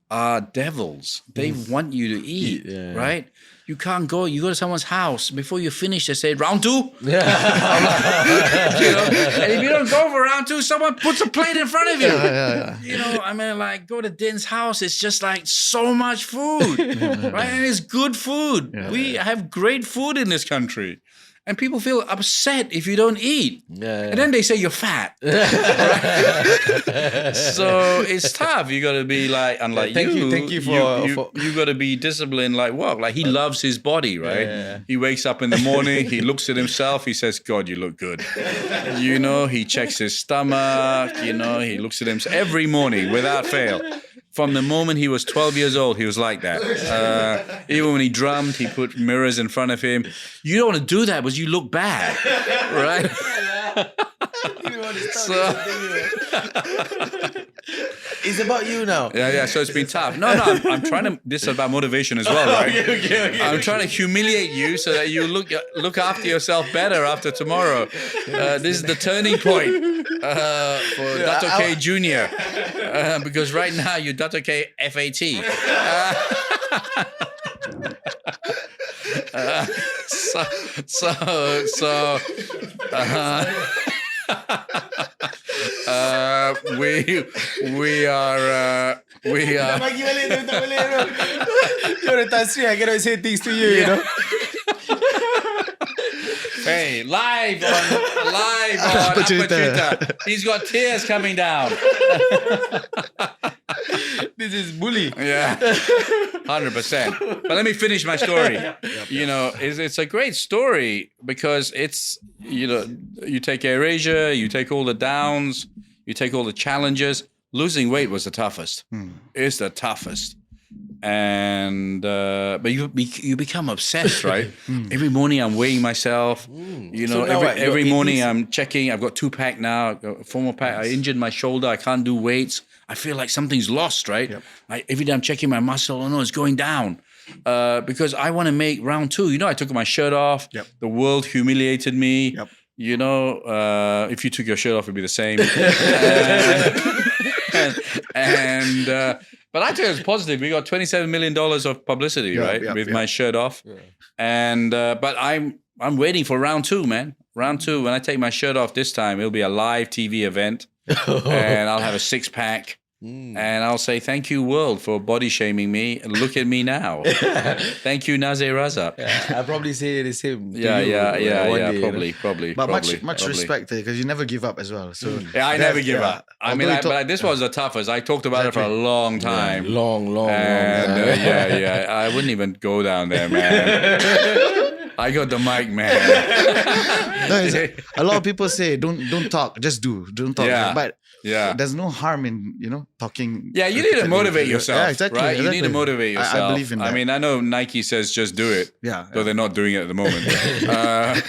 are devils. They want you to eat, right? You can't go. You go to someone's house. Before you finish, they say, round 2. Yeah. And if you don't go for round 2, someone puts a plate in front of you. Yeah. Go to Din's house. It's just like so much food, right? And it's good food. We have great food in this country. And people feel upset if you don't eat. And then they say you're fat. So it's tough. You got to be like, unlike Thank you for you got to be disciplined like what? Like he loves his body, right? Yeah. He wakes up in the morning, he looks at himself, he says, God, you look good. He checks his stomach, he looks at himself every morning without fail. From the moment he was 12 years old, he was like that. Even when he drummed, he put mirrors in front of him. You don't want to do that because you look bad, right? It's about you now. Yeah. So it's been tough. No. I'm trying to. This is about motivation as well, right? Okay. I'm trying to humiliate you so that you look after yourself better after tomorrow. This is the turning point for Dato K Junior, because right now you're Dato K FAT. We are. Bagi balik tu, tak boleh tu. You're a tasri, I cannot say things to you, Hey, live on Apa Cerita. He's got tears coming down. This is bully. Yeah, 100%. But let me finish my story. It's a great story because it's, you take AirAsia, you take all the downs, you take all the challenges. Losing weight was the toughest. It's the toughest. And but you become obsessed, right? Every morning I'm weighing myself. So now what? Every You're morning 80s? I'm checking. I've got 2-pack now. I've got a 4-pack. I injured my shoulder. I can't do weights. I feel like something's lost, right? Yep. Every day I'm checking my muscle. Oh no, it's going down. Because I want to make round 2. I took my shirt off. Yep. The world humiliated me. Yep. If you took your shirt off, it'd be the same. But I think it was positive. We got $27 million of publicity, right, with my shirt off. Yeah. And but I'm waiting for round 2, man. Round 2. When I take my shirt off this time, it'll be a live TV event, and I'll have a 6-pack. And I'll say, thank you, world, for body shaming me. Look at me now. Thank you, Nazir Raza. I'll probably say the same. Yeah, to you, one day, you know. probably. But probably, much probably. respect because you never give up as well. So Yeah, I never give up. I mean, Although but this was the toughest. I talked about it for a long time. Long. And I wouldn't even go down there, man. I got the mic, man. No, a lot of people say don't talk, just do. Don't talk. Yeah. But Yeah. there's no harm in talking. Yeah, you need to motivate yourself. Yeah, exactly. Right? You need to exactly. motivate yourself. I believe in that. I mean, I know Nike says just do it. Yeah, Though they're not doing it at the moment. But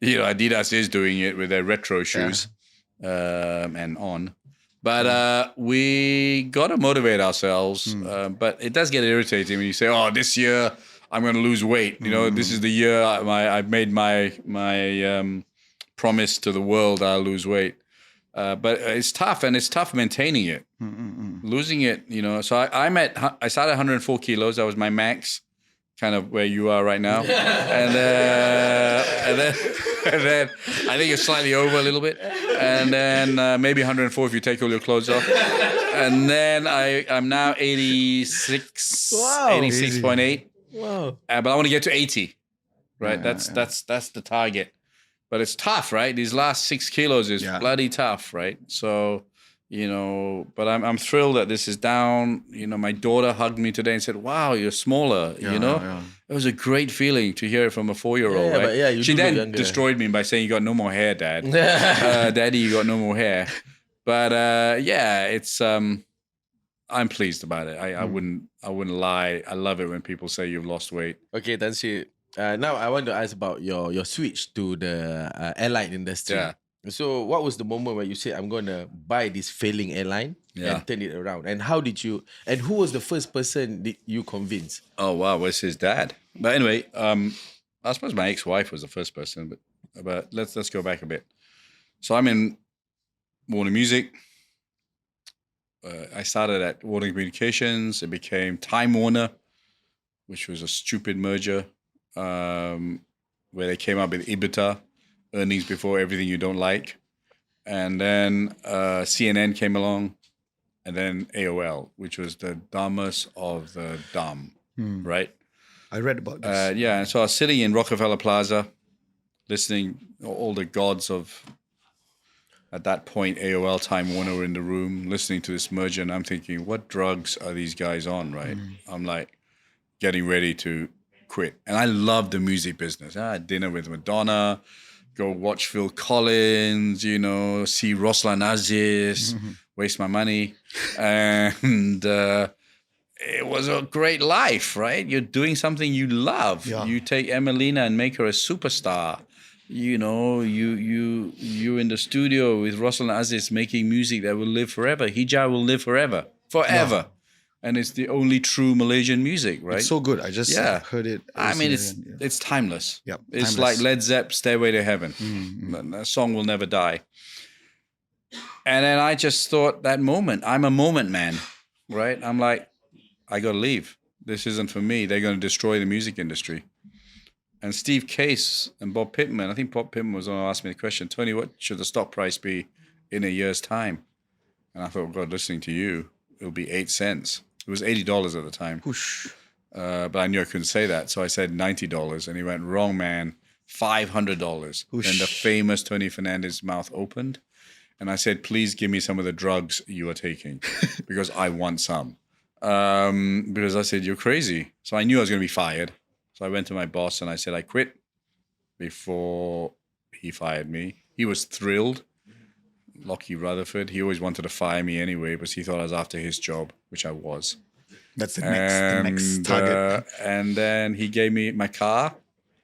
Adidas is doing it with their retro shoes and on. But we got to motivate ourselves. But it does get irritating when you say, oh, this year I'm going to lose weight. This is the year I've made my promise to the world I'll lose weight. But it's tough, and it's tough maintaining it. Losing it, So I started 104 kilos. That was my max, kind of where you are right now. and then I think it's slightly over a little bit. And then maybe 104 if you take all your clothes off. And then I'm now 86, Wow. 86.8. Wow. But I want to get to 80. Right? That's the target. But it's tough, right? These last 6 kilos is bloody tough, right? So, but I'm thrilled that this is down. My daughter hugged me today and said, wow, you're smaller, Yeah. It was a great feeling to hear it from a 4-year-old, Yeah, right? but you She do look then younger. destroyed me by saying, you got no more hair, Dad. Daddy, you got no more hair. But it's I'm pleased about it. I wouldn't lie. I love it when people say you've lost weight. Okay, Tan Sri. Now I want to ask about your switch to the airline industry. Yeah. So what was the moment where you said, I'm going to buy this failing airline and turn it around? And how did you, and who was the first person that you convinced? Oh, wow. It was his dad. But anyway, I suppose my ex-wife was the first person, but let's go back a bit. So I'm in Warner Music. I started at Warner Communications. It became Time Warner, which was a stupid merger where they came up with EBITDA, earnings before everything you don't like. And then CNN came along, and then AOL, which was the dumbest of the dumb, right? I read about this. And so I was sitting in Rockefeller Plaza, listening all the gods of, at that point, AOL, Time Warner were in the room, listening to this merger, and I'm thinking, what drugs are these guys on, right? I'm like getting ready to quit. And I love the music business. I had dinner with Madonna, go watch Phil Collins, see Ruslan Aziz, waste my money. And it was a great life, right? You're doing something you love. Yeah. You take Emelina and make her a superstar. You in the studio with Ruslan Aziz making music that will live forever. Hijau will live forever. Yeah. And it's the only true Malaysian music, right? It's so good. I just heard it. I mean, recently it's timeless. Yep, It's timeless. like Led Zepp, Stairway to Heaven. That song will never die. And then I just thought that moment, I'm a moment man, right? I'm like, I got to leave. This isn't for me. They're going to destroy the music industry. And Steve Case and Bob Pittman, I think Bob Pittman was going to ask me the question, Tony, what should the stock price be in a year's time? And I thought, God, listening to you, it'll be 8 cents. It was $80 at the time. Whoosh. But I knew I couldn't say that. So I said $90. And he went, wrong, man, $500. Whoosh. And the famous Tony Fernandes mouth opened. And I said, please give me some of the drugs you are taking because I want some. Because I said, you're crazy. So I knew I was going to be fired. So I went to my boss and I said, I quit before he fired me. He was thrilled. Lockie Rutherford, he always wanted to fire me anyway, but he thought I was after his job, which I was. That's the next target. And then he gave me my car,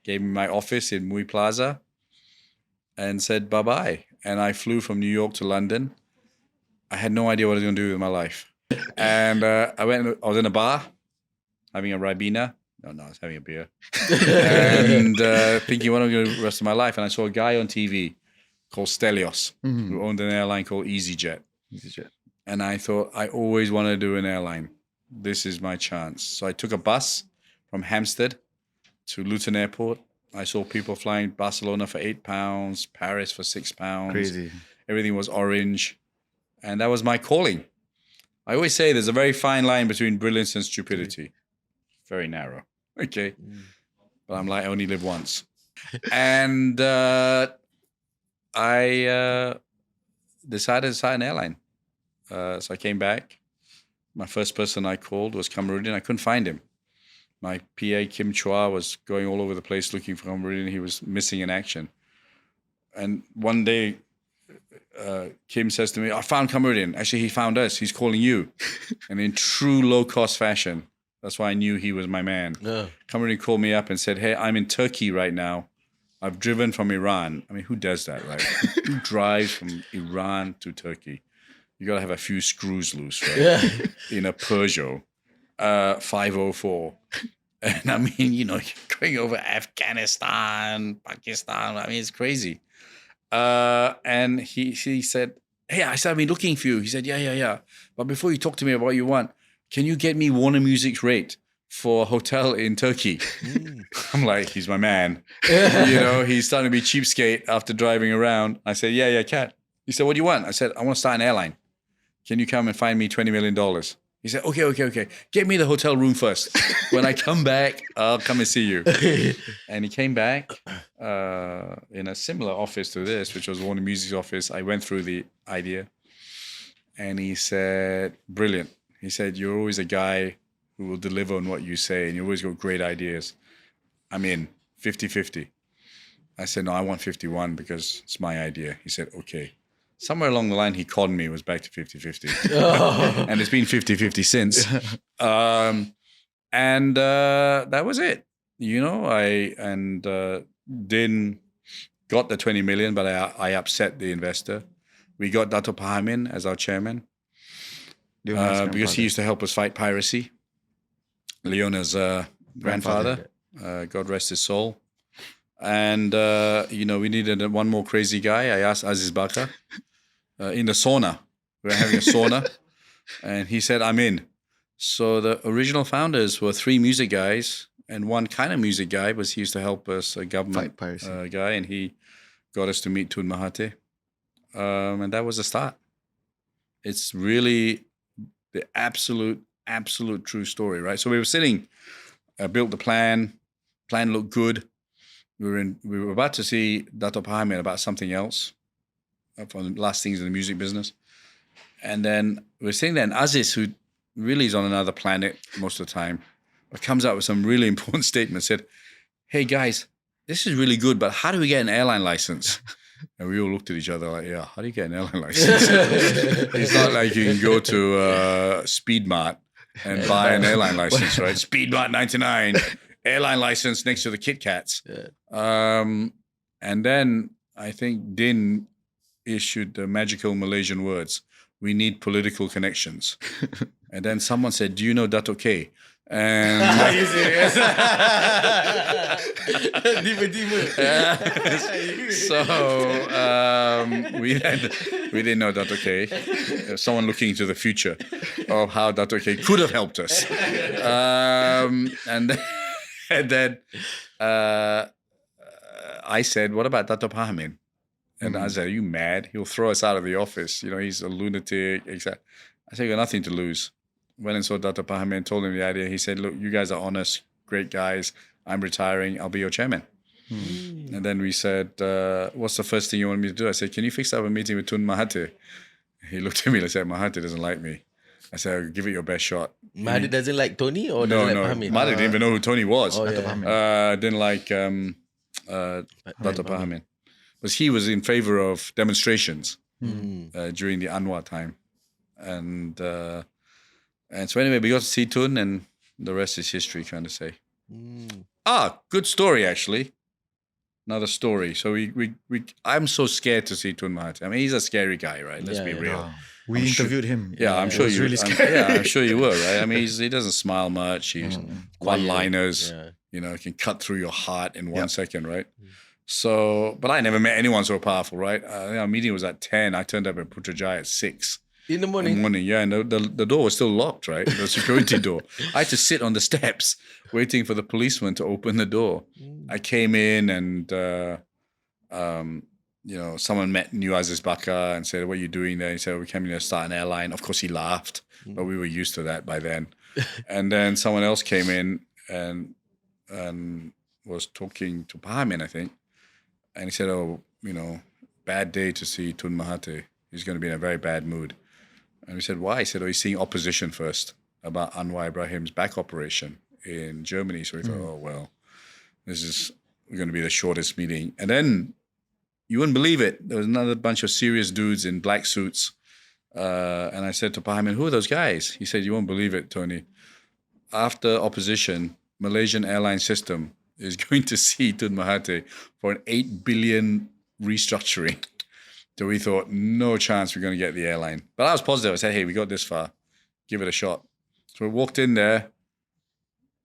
gave me my office in Mui Plaza, and said bye-bye. And I flew from New York to London. I had no idea what I was going to do with my life. And I was in a bar, having a Ribena. No, I was having a beer. And thinking, what am I going to do the rest of my life? And I saw a guy on TV called Stelios, who owned an airline called EasyJet. And I thought, I always want to do an airline. This is my chance. So I took a bus from Hampstead to Luton Airport. I saw people flying Barcelona for £8, Paris for £6. Crazy. Everything was orange. And that was my calling. I always say there's a very fine line between brilliance and stupidity. Very narrow. Okay. But I'm like, I only live once. And I decided to start an airline. So I came back. My first person I called was Cameroonian. I couldn't find him. My PA, Kim Chua, was going all over the place looking for Cameroonian. He was missing in action. And one day, Kim says to me, I found Cameroonian. Actually, he found us. He's calling you. And in true low-cost fashion, that's why I knew he was my man. Cameroonian called me up and said, hey, I'm in Turkey right now. I've driven from Iran. I mean, who does that, right? Who drives from Iran to Turkey? You got to have a few screws loose, right? In a Peugeot 504. And I mean, you know, you're going over Afghanistan, Pakistan. I mean, it's crazy. And he said, hey, I said, I've been looking for you. He said, yeah. But before you talk to me about what you want, can you get me Warner Music's rate for a hotel in Turkey? I'm like, he's my man. You know, he's starting to be cheapskate after driving around. I said, yeah, cat. He said, what do you want? I said, I want to start an airline. Can you come and find me $20 million? He said, okay. Get me the hotel room first. When I come back, I'll come and see you. And he came back in a similar office to this, which was Warner Music's office. I went through the idea. And he said, brilliant. He said, you're always a guy who will deliver on what you say, and you always got great ideas. I'm in 50-50. I said, no, I want 51 because it's my idea. He said, okay. Somewhere along the line, he conned me. It was back to 50-50. And it's been 50-50 since. That was it. You know, Din got the 20 million, but I upset the investor. We got Dato Pahamin as our chairman because he used to help us fight piracy. Leona's grandfather, God rest his soul. And, you know, we needed one more crazy guy. I asked Aziz Bakar in the sauna. We were having a sauna. And he said, I'm in. So the original founders were 3 music guys and one kind of music guy, because he used to help us, a government guy. And he got us to meet Tun Mahathir. And that was the start. It's really the absolute true story, right? So we were sitting, built the plan looked good. We were about to see Dato Pahamin about something else, from the last things in the music business. And then we're sitting there, and Aziz, who really is on another planet most of the time, but comes out with some really important statement, said, hey guys, this is really good, but how do we get an airline license? And we all looked at each other like, yeah, how do you get an airline license? It's not like you can go to Speedmart and buy an airline license, right? Speedmart 99, airline license next to the Kit Kats. And then I think Din issued the magical Malaysian words, we need political connections. And then someone said, do you know Dato K? And Are you serious? So we didn't know Dato K. Someone looking into the future of how Dato K could have helped us. And then I said, what about Dato Pahamin? And I said, are you mad? He'll throw us out of the office. You know, he's a lunatic. I said, you got nothing to lose. Went and saw Dato Pahamin, told him the idea. He said, look, you guys are honest, great guys. I'm retiring. I'll be your chairman. And then we said, what's the first thing you want me to do? I said, can you fix up a meeting with Tun Mahathir? He looked at me and said, Mahathir doesn't like me. I said, give it your best shot. Mahathir doesn't like Tony or doesn't like Pahamin? Mahathir didn't even know who Tony was. Yeah. Didn't like Dato Pahamin. Because he was in favor of demonstrations during the Anwar time. And so anyway, we got to see Tun, and the rest is history, kind of say. Good story, actually. Another story. So I'm so scared to see Tun Mahathir. I mean, he's a scary guy, right? Let's be real. We interviewed him. Yeah, I'm sure you. Really scary. I'm sure you were, right? I mean, he doesn't smile much. He's one-liners. You know, can cut through your heart in 1 second, right? So, but I never met anyone so powerful, right? Our meeting was at 10. I turned up at Putrajaya at 6. In the morning? Yeah, and the door was still locked, right? The security door. I had to sit on the steps waiting for the policeman to open the door. I came in and, someone knew Aziz Bakar and said, "What are you doing there?" He said, "We came here to start an airline." Of course, he laughed, but we were used to that by then. And then someone else came in and was talking to Pahamin, I think, and he said, "Oh, bad day to see Tun Mahathir. He's going to be in a very bad mood." And we said, "Why?" He said, "Oh, he's seeing opposition first about Anwar Ibrahim's back operation in Germany." So we thought, "Oh well, this is going to be the shortest meeting." And then you wouldn't believe it. There was another bunch of serious dudes in black suits. And I said to Pahamin, "Who are those guys?" He said, "You won't believe it, Tony. After opposition, Malaysian airline system is going to see Tun Mahathir for an 8 billion restructuring." So we thought, no chance we're going to get the airline. But I was positive. I said, "Hey, we got this far. Give it a shot." So we walked in there.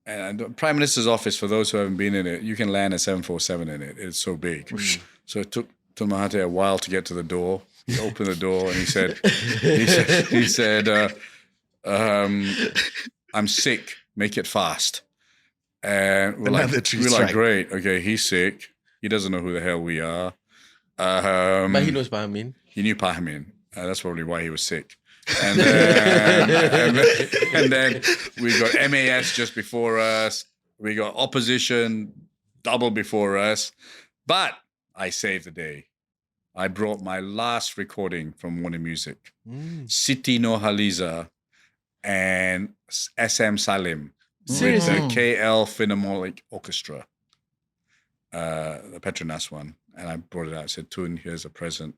And the Prime Minister's office, for those who haven't been in it, you can land a 747 in it. It's so big. So it took Tun Mahathir a while to get to the door. He opened the door and he said, "I'm sick. Make it fast." And we're like, "Great. Okay, he's sick. He doesn't know who the hell we are." But he knows Pahamin. He knew Pahamin. That's probably why he was sick. And then we got MAS just before us. We got opposition double before us. But I saved the day. I brought my last recording from Warner Music. Siti Nurhaliza and SM Salim with the KL Philharmonic Orchestra, the Petronas one. And I brought it out. I said, "Tun, here's a present."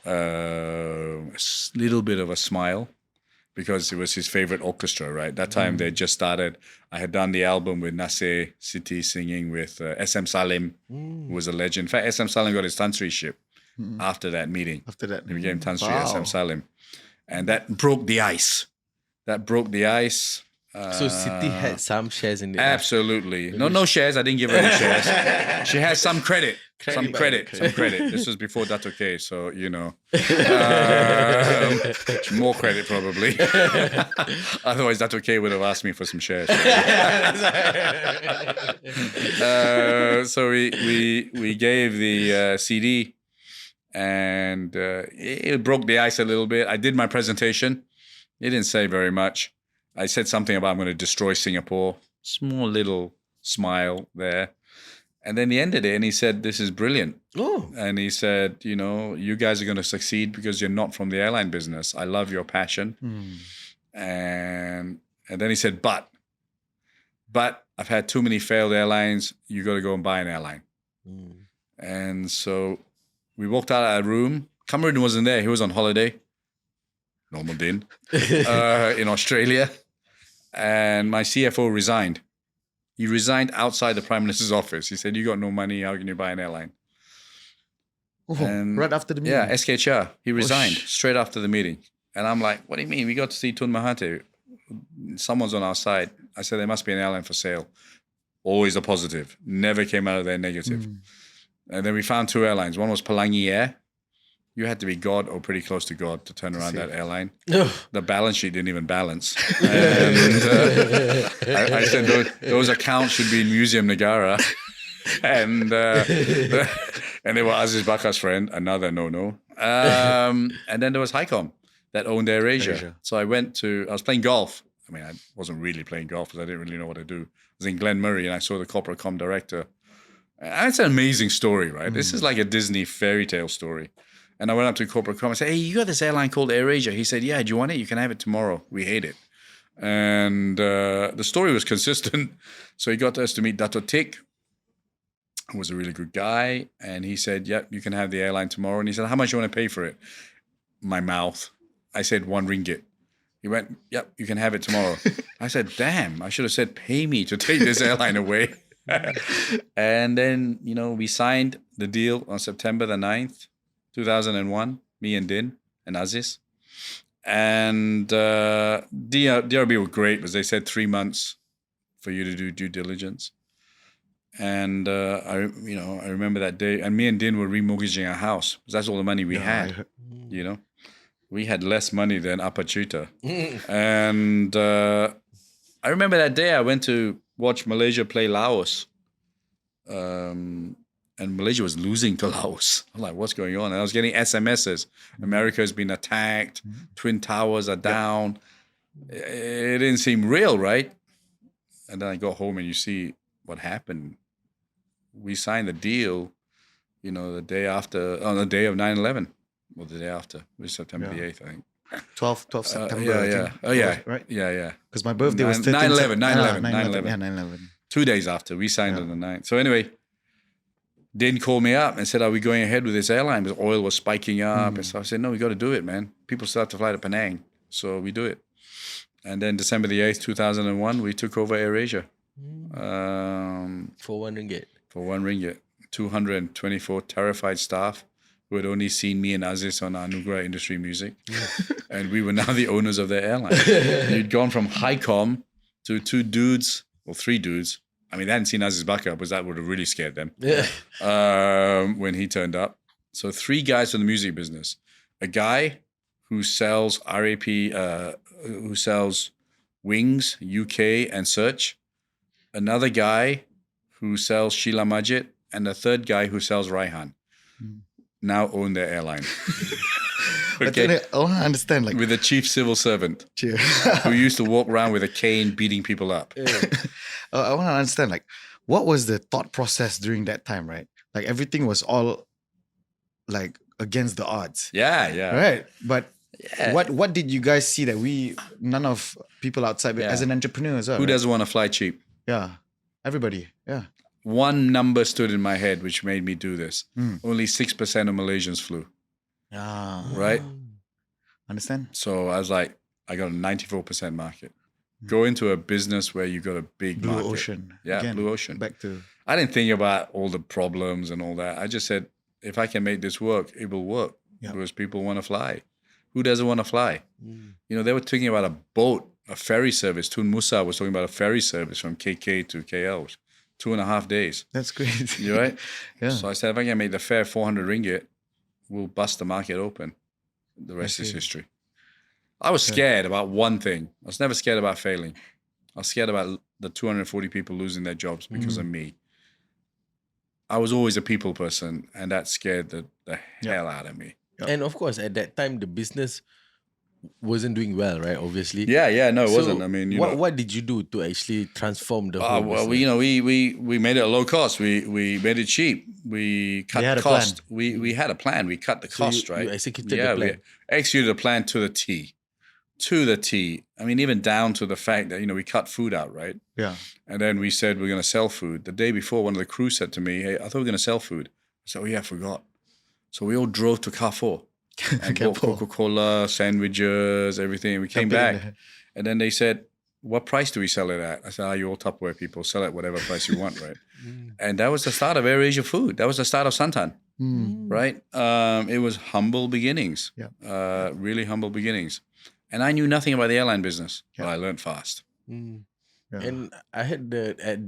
A little bit of a smile because it was his favorite orchestra, right? That time they just started. I had done the album with Nasir Siti singing with SM Salim, who was a legend. In fact, SM Salim got his Tantriship after that meeting. After that, he became Tantri SM Salim. And that broke the ice. So Siti had some shares in it. Absolutely. No shares. I didn't give her any shares. She has some credit. Some credit. This was before Dato K, so more credit probably. Otherwise, Dato K would have asked me for some shares. So we gave the CD, and it broke the ice a little bit. I did my presentation. It didn't say very much. I said something about I'm going to destroy Singapore. Small little smile there. And then he ended it and he said, "This is brilliant." Oh. And he said, "You guys are going to succeed because you're not from the airline business. I love your passion." And then he said, but I've had too many failed airlines. You got to go and buy an airline. And so we walked out of our room. Kamarudin wasn't there. He was on holiday. Normal din. In Australia. And my CFO resigned. He resigned outside the Prime Minister's office. He said, "You got no money. How can you buy an airline?" Right after the meeting? Yeah, SKHR. He resigned straight after the meeting. And I'm like, "What do you mean? We got to see Tun Mahathir. Someone's on our side." I said, "There must be an airline for sale." Always a positive. Never came out of there negative. And then we found two airlines. One was Pelangi Air. You had to be God or pretty close to God to turn around that airline. The balance sheet didn't even balance. And I said those accounts should be in Museum Negara. And they were Aziz Bakar's friend, another no-no. And then there was Highcom that owned AirAsia. So I was playing golf. I mean, I wasn't really playing golf because I didn't really know what to do. I was in Glen Murray and I saw the corporate comm director. And it's an amazing story, right? This is like a Disney fairy tale story. And I went up to corporate comm and said, "Hey, you got this airline called AirAsia." He said, "Yeah, do you want it? You can have it tomorrow. We hate it." And the story was consistent. So he got us to meet Dato Tik, who was a really good guy. And he said, "Yep, you can have the airline tomorrow." And he said, "How much do you want to pay for it?" My mouth. I said, "1 ringgit." He went, "Yep, you can have it tomorrow." I said, "Damn, I should have said pay me to take this airline away." And then, we signed the deal on September the 9th. 2001, me and Din and Aziz. And DRB were great because they said 3 months for you to do due diligence. And I remember that day. And me and Din were remortgaging our house because that's all the money we had. We had less money than Apa Cerita. And I remember that day I went to watch Malaysia play Laos. and Malaysia was losing to Laos. I'm like, what's going on? And I was getting SMSs. America has been attacked. Twin Towers are down. It didn't seem real, right? And then I got home and you see what happened. We signed the deal, the day after, on the day of 9/11. Well, the day after. It was September the 8th, I think. 12th September. I think. Oh, yeah. Right? Yeah. Because my birthday was 9/11. 9/11. Yeah, 9/11. 2 days after. We signed on the 9th. So anyway, Din called me up and said, are we going ahead with this airline? Because oil was spiking up. And so I said, no, we got to do it, man. People start to fly to Penang. So we do it. And then December the 8th, 2001, we took over AirAsia. For RM1. For RM1. 224 terrified staff who had only seen me and Aziz on Anugerah Industry Music. And we were now the owners of their airline. You'd gone from Highcom to three dudes. I mean, they hadn't seen Aziz Bakar, because that would have really scared them when he turned up. So 3 guys from the music business. A guy who sells RAP, who sells Wings, UK, and Search. Another guy who sells Sheila Majid. And the third guy who sells Raihan. Now own their airline. Okay. I want to understand, like, with a chief civil servant who used to walk around with a cane beating people up. I want to understand, like, what was the thought process during that time, right? Like, everything was all like against the odds. Yeah. Right. But what did you guys see that none of people outside, as an entrepreneur as well? Who doesn't want to fly cheap? Yeah. Everybody. Yeah. One number stood in my head which made me do this. Only 6% of Malaysians flew. Yeah. Right? Understand? So I was like, I got a 94% market. Go into a business where you got a big Blue market. ocean. Yeah, Again, blue ocean. Back to... I didn't think about all the problems and all that. I just said, if I can make this work, it will work. Yeah. Because people want to fly. Who doesn't want to fly? They were talking about a boat, a ferry service. Tun Musa was talking about a ferry service from KK to KL. 2.5 days. That's great. You right? Yeah. So I said, if I can make the fare 400 ringgit, we'll bust the market open. The rest is history. I was scared about one thing. I was never scared about failing. I was scared about the 240 people losing their jobs because of me. I was always a people person, and that scared the hell out of me. And of course, at that time, the business wasn't doing well, right? Obviously. Yeah, no, it wasn't. I mean, what did you do to actually transform the whole well, business? we made it a low cost. We made it cheap. We cut the cost. We had a plan. We cut the cost, right? You executed the plan. We executed the plan to the T. To the T. I mean, even down to the fact that, we cut food out, right? Yeah. And then we said we're going to sell food. The day before, one of the crew said to me, hey, I thought we were going to sell food. I said, oh yeah, I forgot. So we all drove to Carrefour and bought Coca-Cola, sandwiches, everything. We came back and then they said, what price do we sell it at? I said, you all Tupperware people, sell it whatever price you want, right? And that was the start of AirAsia Food. That was the start of Santan, right? It was humble beginnings, really humble beginnings. And I knew nothing about the airline business, but I learned fast. Yeah. And I had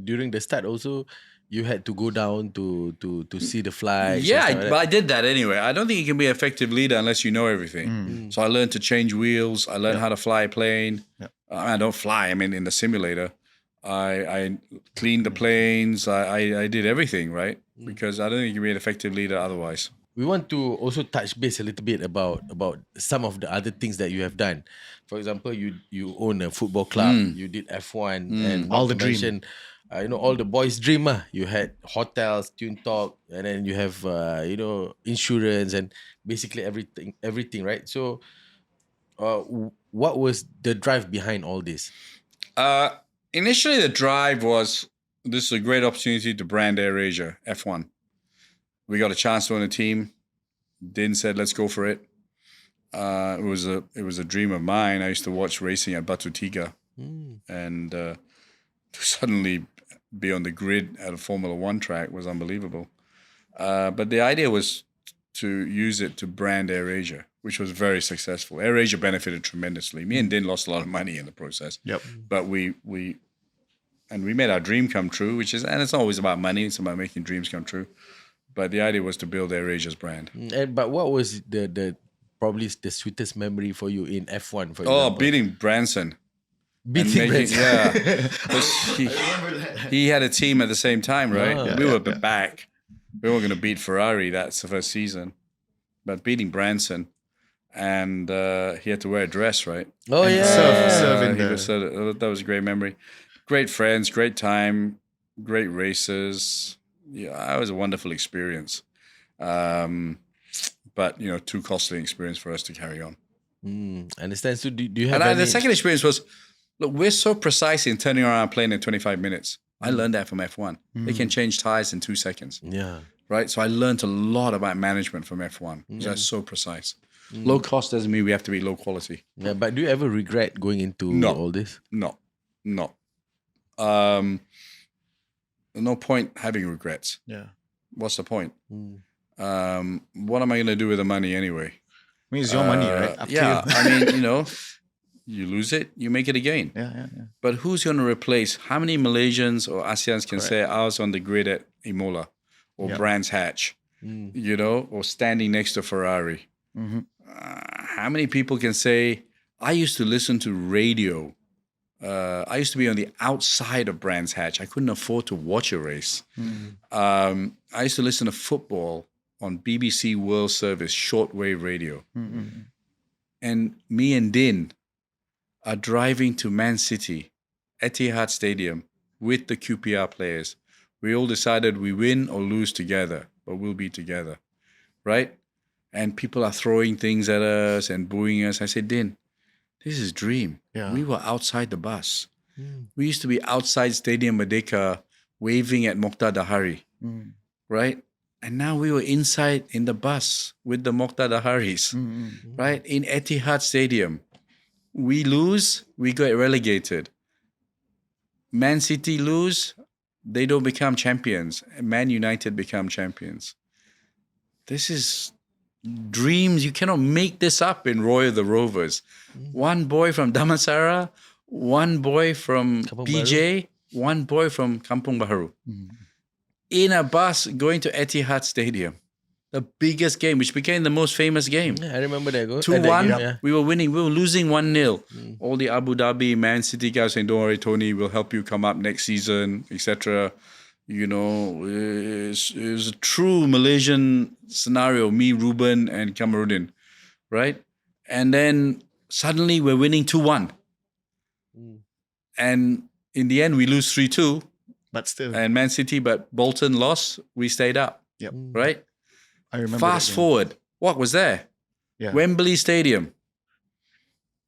during the start also, you had to go down to see the flights. But I did that anyway. I don't think you can be an effective leader unless you know everything. So I learned to change wheels. I learned how to fly a plane. I don't fly. I mean, in the simulator, I cleaned the planes. I did everything, right? Because I don't think you can be an effective leader otherwise. We want to also touch base a little bit about some of the other things that you have done. For example, you own a football club. You did F1 and all the dream. All the boys' dream. You had hotels, Tune Talk, and then you have insurance and basically everything, right? So, what was the drive behind all this? Initially, the drive was, this is a great opportunity to brand AirAsia F1. We got a chance to own a team. Din said, let's go for it. It was a dream of mine. I used to watch racing at Batu Tiga. And to suddenly be on the grid at a Formula One track was unbelievable. But the idea was to use it to brand AirAsia, which was very successful. AirAsia benefited tremendously. Me and Din lost a lot of money in the process. But we made our dream come true, and it's not always about money. It's about making dreams come true. But the idea was to build AirAsia's brand. But what was the probably the sweetest memory for you in F1? For example? Oh, beating Branson. Branson. Yeah. He had a team at the same time, right? We were at the back. We weren't going to beat Ferrari. That's the first season. But beating Branson, and he had to wear a dress, right? Oh yeah. That was a great memory. Great friends, great time, great races. Yeah, it was a wonderful experience. But too costly experience for us to carry on. Understand. So do you have And any... the second experience was, look, we're so precise in turning around a plane in 25 minutes. I learned that from F1. They can change tires in 2 seconds. Yeah. Right? So I learned a lot about management from F1 because they're so precise. Low cost doesn't mean we have to be low quality. Yeah, but do you ever regret going into all this? No. No point having regrets. Yeah. What's the point? What am I going to do with the money anyway? I mean, it's your money, right? Up to you. I mean, you lose it, you make it again. Yeah. But who's going to replace? How many Malaysians or ASEANs can say I was on the grid at Imola or Brands Hatch, or standing next to Ferrari? How many people can say I used to listen to radio? I used to be on the outside of Brands Hatch. I couldn't afford to watch a race. I used to listen to football on BBC World Service shortwave radio. And me and Din are driving to Man City, Etihad Stadium, with the QPR players. We all decided we win or lose together, but we'll be together, right? And people are throwing things at us and booing us. I said, Din, this is dream. Yeah. We were outside the bus. We used to be outside Stadium Merdeka waving at Mokhtar Dahari, right? And now we were inside in the bus with the Mokhtar Daharis, right? In Etihad Stadium. We lose, we get relegated. Man City lose, they don't become champions. Man United become champions. This is dreams. You cannot make this up in Royal the Rovers. One boy from Damansara, one boy from Kampung PJ, one boy from Kampung Baharu. In a bus going to Etihad Stadium. The biggest game, which became the most famous game. Yeah, I remember that. 2-1, we were winning. We were losing 1-0. All the Abu Dhabi, Man City guys saying, don't worry, Tony, we'll help you come up next season, etc. It was a true Malaysian scenario, me, Ruben, and Kamarudin, right? And then suddenly we're winning 2-1. And in the end, we lose 3-2. But still. And Man City, but Bolton lost, we stayed up, Yep. right? I remember. Fast forward, what was there? Yeah. Wembley Stadium.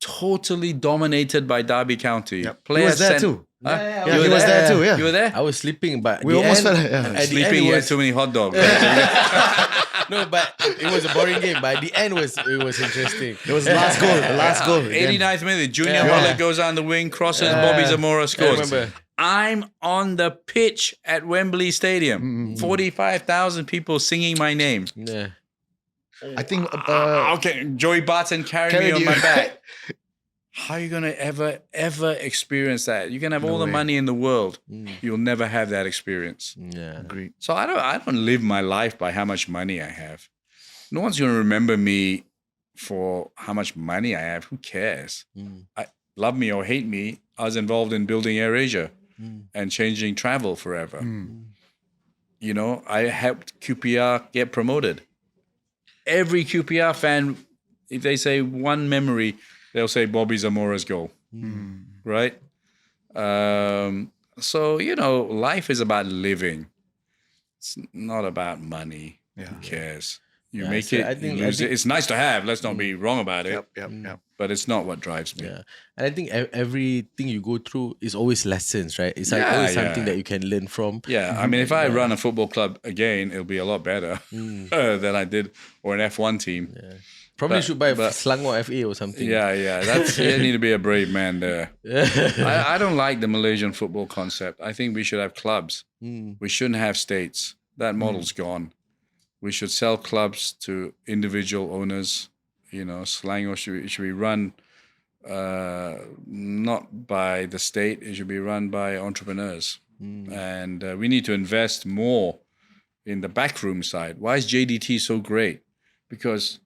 Totally dominated by Derby County. Yep. He Players was there sent- too. Huh? Yeah, Yeah, You he were was there too. Yeah. You were there? I was sleeping, but We the almost end, felt like, at the Sleeping, end you it had was, too many hot dogs. no, but it was a boring game. But at the end it was interesting. There was the last goal. The last goal. 89th minute, Junior Yeah. Hollett goes on the wing, crosses, Bobby Zamora scores. remember. I'm on the pitch at Wembley Stadium. 45,000 people singing my name. Yeah. I think. Okay, Joey Barton carried me Carried on you. my back. How are you going to ever experience that? You can have all the way. money in the world. You'll never have that experience. Yeah. Agreed. So I don't live my life by how much money I have. No one's going to remember me for how much money I have. Who cares? Love me or hate me, I was involved in building AirAsia and changing travel forever. I helped QPR get promoted. Every QPR fan, if they say one memory, they'll say Bobby Zamora's goal, right? So, life is about living. It's not about money. Yeah. Who cares? You Yeah, make so it, I think- you lose I think- it. It's nice to have. Let's not be wrong about it. Yep. But it's not what drives me. Yeah. And I think everything you go through is always lessons, right? It's like Yeah, always yeah. something that you can learn from. Yeah, I mean, if I run a football club again, it'll be a lot better than I did, or an F1 team. Probably But- should buy but- Selangor FA or something. Yeah, that's you need to be a brave man there. I don't like the Malaysian football concept. I think we should have clubs. We shouldn't have states. That model's gone. We should sell clubs to individual owners. Selangor should be run not by the state. It should be run by entrepreneurs. And we need to invest more in the backroom side. Why is JDT so great? Because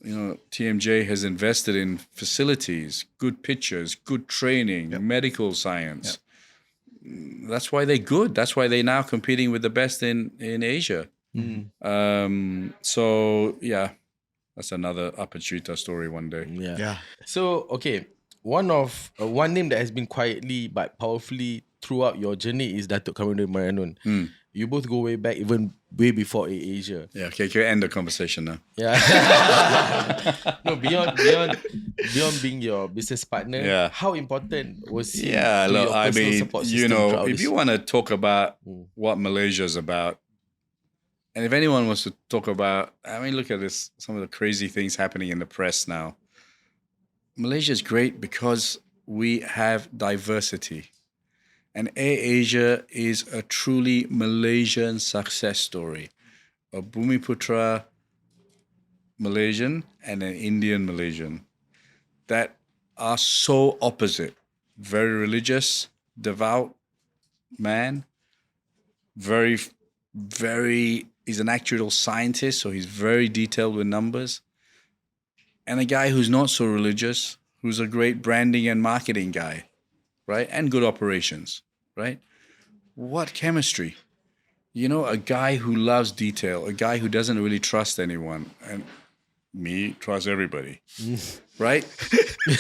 TMJ has invested in facilities, good pitchers, good training, medical science. That's why they're good. That's why they're now competing with the best in Asia. So yeah, that's another Apa Cerita story one day. Yeah. So okay, one name that has been quietly but powerfully throughout your journey is Datuk Kamarudin Maranun. You both go way back, even way before AirAsia. Yeah, okay, can we end the conversation now? Yeah. No, beyond being your business partner, Yeah. how important was he Yeah, to look, your I personal mean, support system you know, throughout if this? you want to talk about what Malaysia is about, and if anyone wants to talk about, I mean, look at this, some of the crazy things happening in the press now. Malaysia is great because we have diversity. And AirAsia is a truly Malaysian success story. A Bumiputra Malaysian and an Indian Malaysian that are so opposite. Very religious, devout man, very, he's an actual scientist, so he's very detailed with numbers. And a guy who's not so religious, who's a great branding and marketing guy, right? And good operations, right? What chemistry? You know, a guy who loves detail, a guy who doesn't really trust anyone, and me trust everybody, right?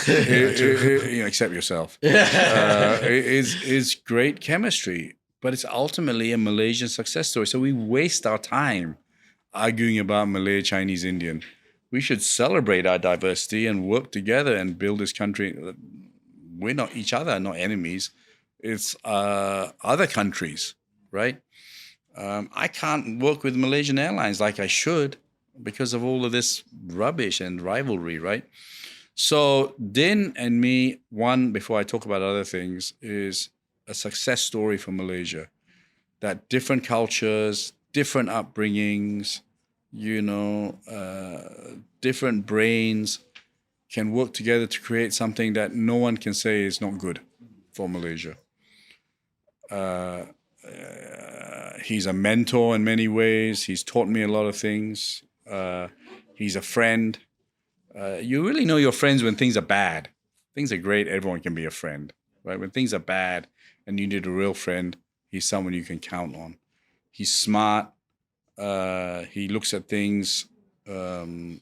You know, except yourself. Is great chemistry, but it's ultimately a Malaysian success story. So we waste our time arguing about Malay, Chinese, Indian. We should celebrate our diversity and work together and build this country. We're not each other, not enemies. It's other countries, right? I can't work with Malaysian Airlines like I should because of all of this rubbish and rivalry, right? So Din and me, one, before I talk about other things, is a success story for Malaysia. That different cultures, different upbringings, you know, different brains can work together to create something that no one can say is not good for Malaysia. He's a mentor in many ways. He's taught me a lot of things. He's a friend. You really know your friends when things are bad. Things are great, everyone can be a friend, right? When things are bad and you need a real friend, he's someone you can count on. He's smart. He looks at things in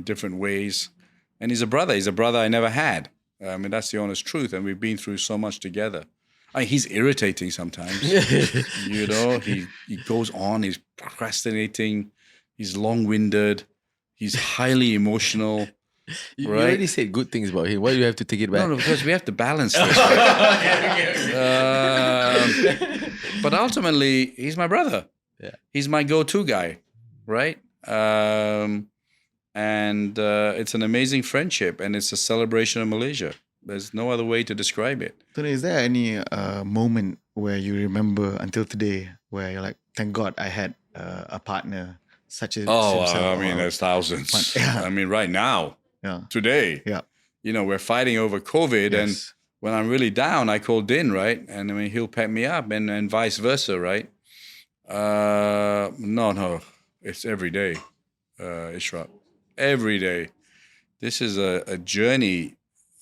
different ways. And he's a brother. He's a brother I never had. I mean, that's the honest truth. And we've been through so much together. I mean, he's irritating sometimes. You know, he goes on. He's procrastinating. He's long-winded. He's highly emotional. You right? already said good things about him. Why do you have to take it back? No, because we have to balance this. But ultimately, he's my brother. Yeah. He's my go-to guy, right? And it's an amazing friendship, and it's a celebration of Malaysia. There's no other way to describe it. Tony, is there any moment where you remember until today where you're like, thank God I had a partner such as himself? I mean, there's thousands. Yeah. I mean, right now, today, Yeah. you know, we're fighting over COVID, and Yes. when I'm really down, I call Din, right? And I mean, he'll pep me up, and vice versa, right? No, it's every day, Ishraq. Every day. This is a journey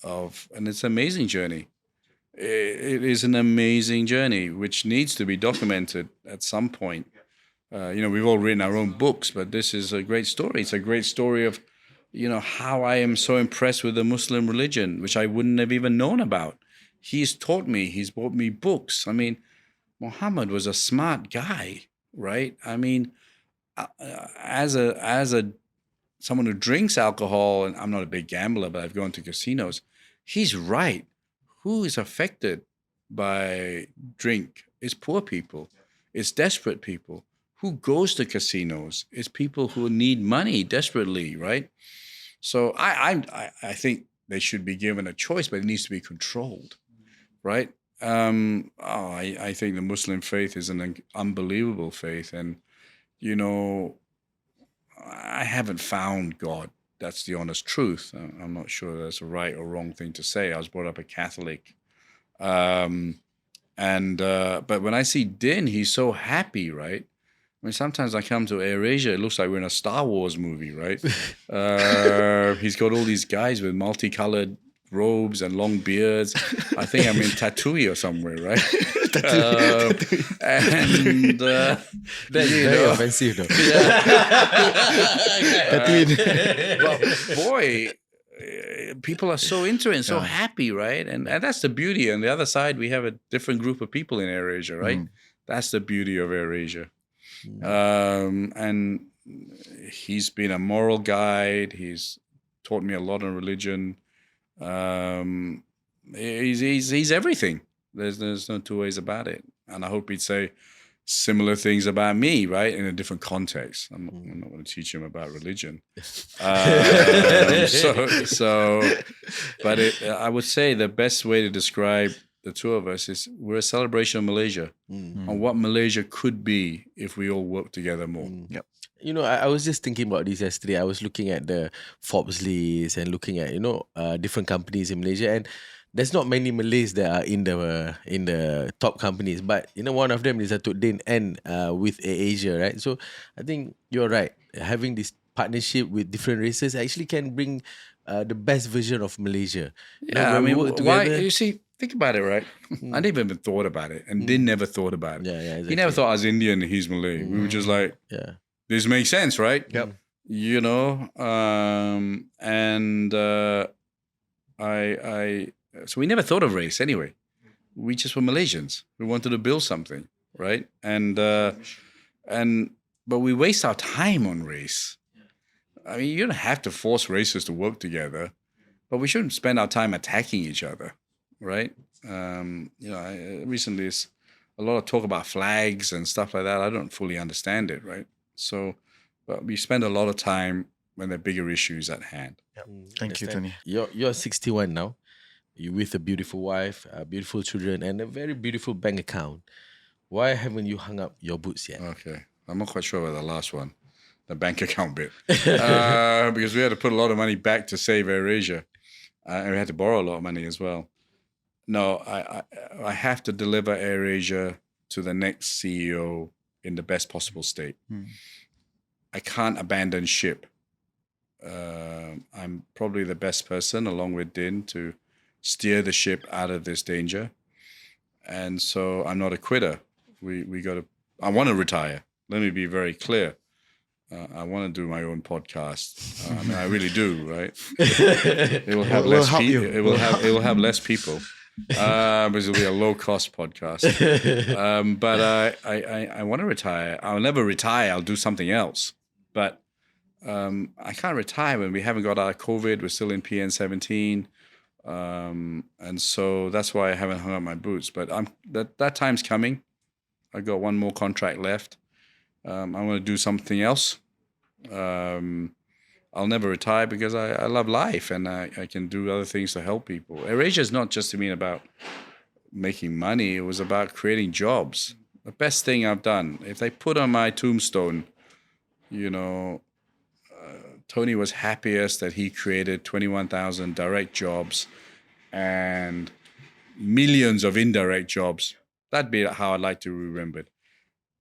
and it's an amazing journey. It is an amazing journey which needs to be documented at some point. You know, we've all written our own books, but this is a great story. It's a great story of, you know, how I am so impressed with the Muslim religion, which I wouldn't have even known about. He's taught me, he's bought me books. I mean, Muhammad was a smart guy, right? I mean, as someone who drinks alcohol, and I'm not a big gambler, but I've gone to casinos, he's right. Who is affected by drink? It's poor people. It's desperate people. Who goes to casinos? It's people who need money desperately, right? So I think they should be given a choice, but it needs to be controlled, right? I think the Muslim faith is an unbelievable faith, and you know, I haven't found God. That's the honest truth. I'm not sure that's a right or wrong thing to say. I was brought up a Catholic, but when I see Din, he's so happy, right? I mean, sometimes I come to AirAsia, it looks like we're in a Star Wars movie, right? He's got all these guys with multicolored robes and long beards. I think I'm in Tatooine or somewhere, right? And That's very offensive, though. But boy, people are so into it and so happy, right? And that's the beauty. On the other side, we have a different group of people in AirAsia, right? That's the beauty of AirAsia. And he's been a moral guide. He's taught me a lot on religion. He's everything. There's no two ways about it. And I hope he'd say similar things about me, right? In a different context. I'm not going to teach him about religion. But I would say the best way to describe the two of us is we're a celebration of Malaysia on what Malaysia could be if we all work together more. Yep. You know, I was just thinking about this yesterday. I was looking at the Forbes list and looking at, different companies in Malaysia, and there's not many Malays that are in the top companies. But one of them is Datuk Din and with AirAsia, right? So I think you're right. Having this partnership with different races actually can bring the best version of Malaysia. Yeah, I mean, why? You see, think about it, right? I never even thought about it, and Din never thought about it. Yeah, exactly. He never thought I was Indian and he's Malay. We were just like, this makes sense, right? Yep. So we never thought of race anyway. We just were Malaysians. We wanted to build something, right? But we waste our time on race. I mean, you don't have to force races to work together, but we shouldn't spend our time attacking each other, right? Recently it's a lot of talk about flags and stuff like that. I don't fully understand it, right? So, but we spend a lot of time when there are bigger issues at hand. Yep. Thank you, Tony. You're 61 now. You're with a beautiful wife, beautiful children, and a very beautiful bank account. Why haven't you hung up your boots yet? Okay. I'm not quite sure about the last one, the bank account bit. Because we had to put a lot of money back to save AirAsia. And we had to borrow a lot of money as well. No, I have to deliver AirAsia to the next CEO in the best possible state. I can't abandon ship. I'm probably the best person, along with Din, to steer the ship out of this danger. And so I'm not a quitter. I want to retire. Let me be very clear. I want to do my own podcast. I mean, I really do, right? It will have less people. It will have less people. Because it'll be a low-cost podcast. But I want to retire. I'll never retire. I'll do something else. But I can't retire when we haven't got out of COVID. We're still in PN17. And so that's why I haven't hung up my boots. But that time's coming. I got one more contract left. I want to do something else. I'll never retire because I love life and I can do other things to help people. AirAsia is not just about making money. It was about creating jobs. The best thing I've done. If they put on my tombstone, Tony was happiest that he created 21,000 direct jobs and millions of indirect jobs. That'd be how I'd like to be remembered.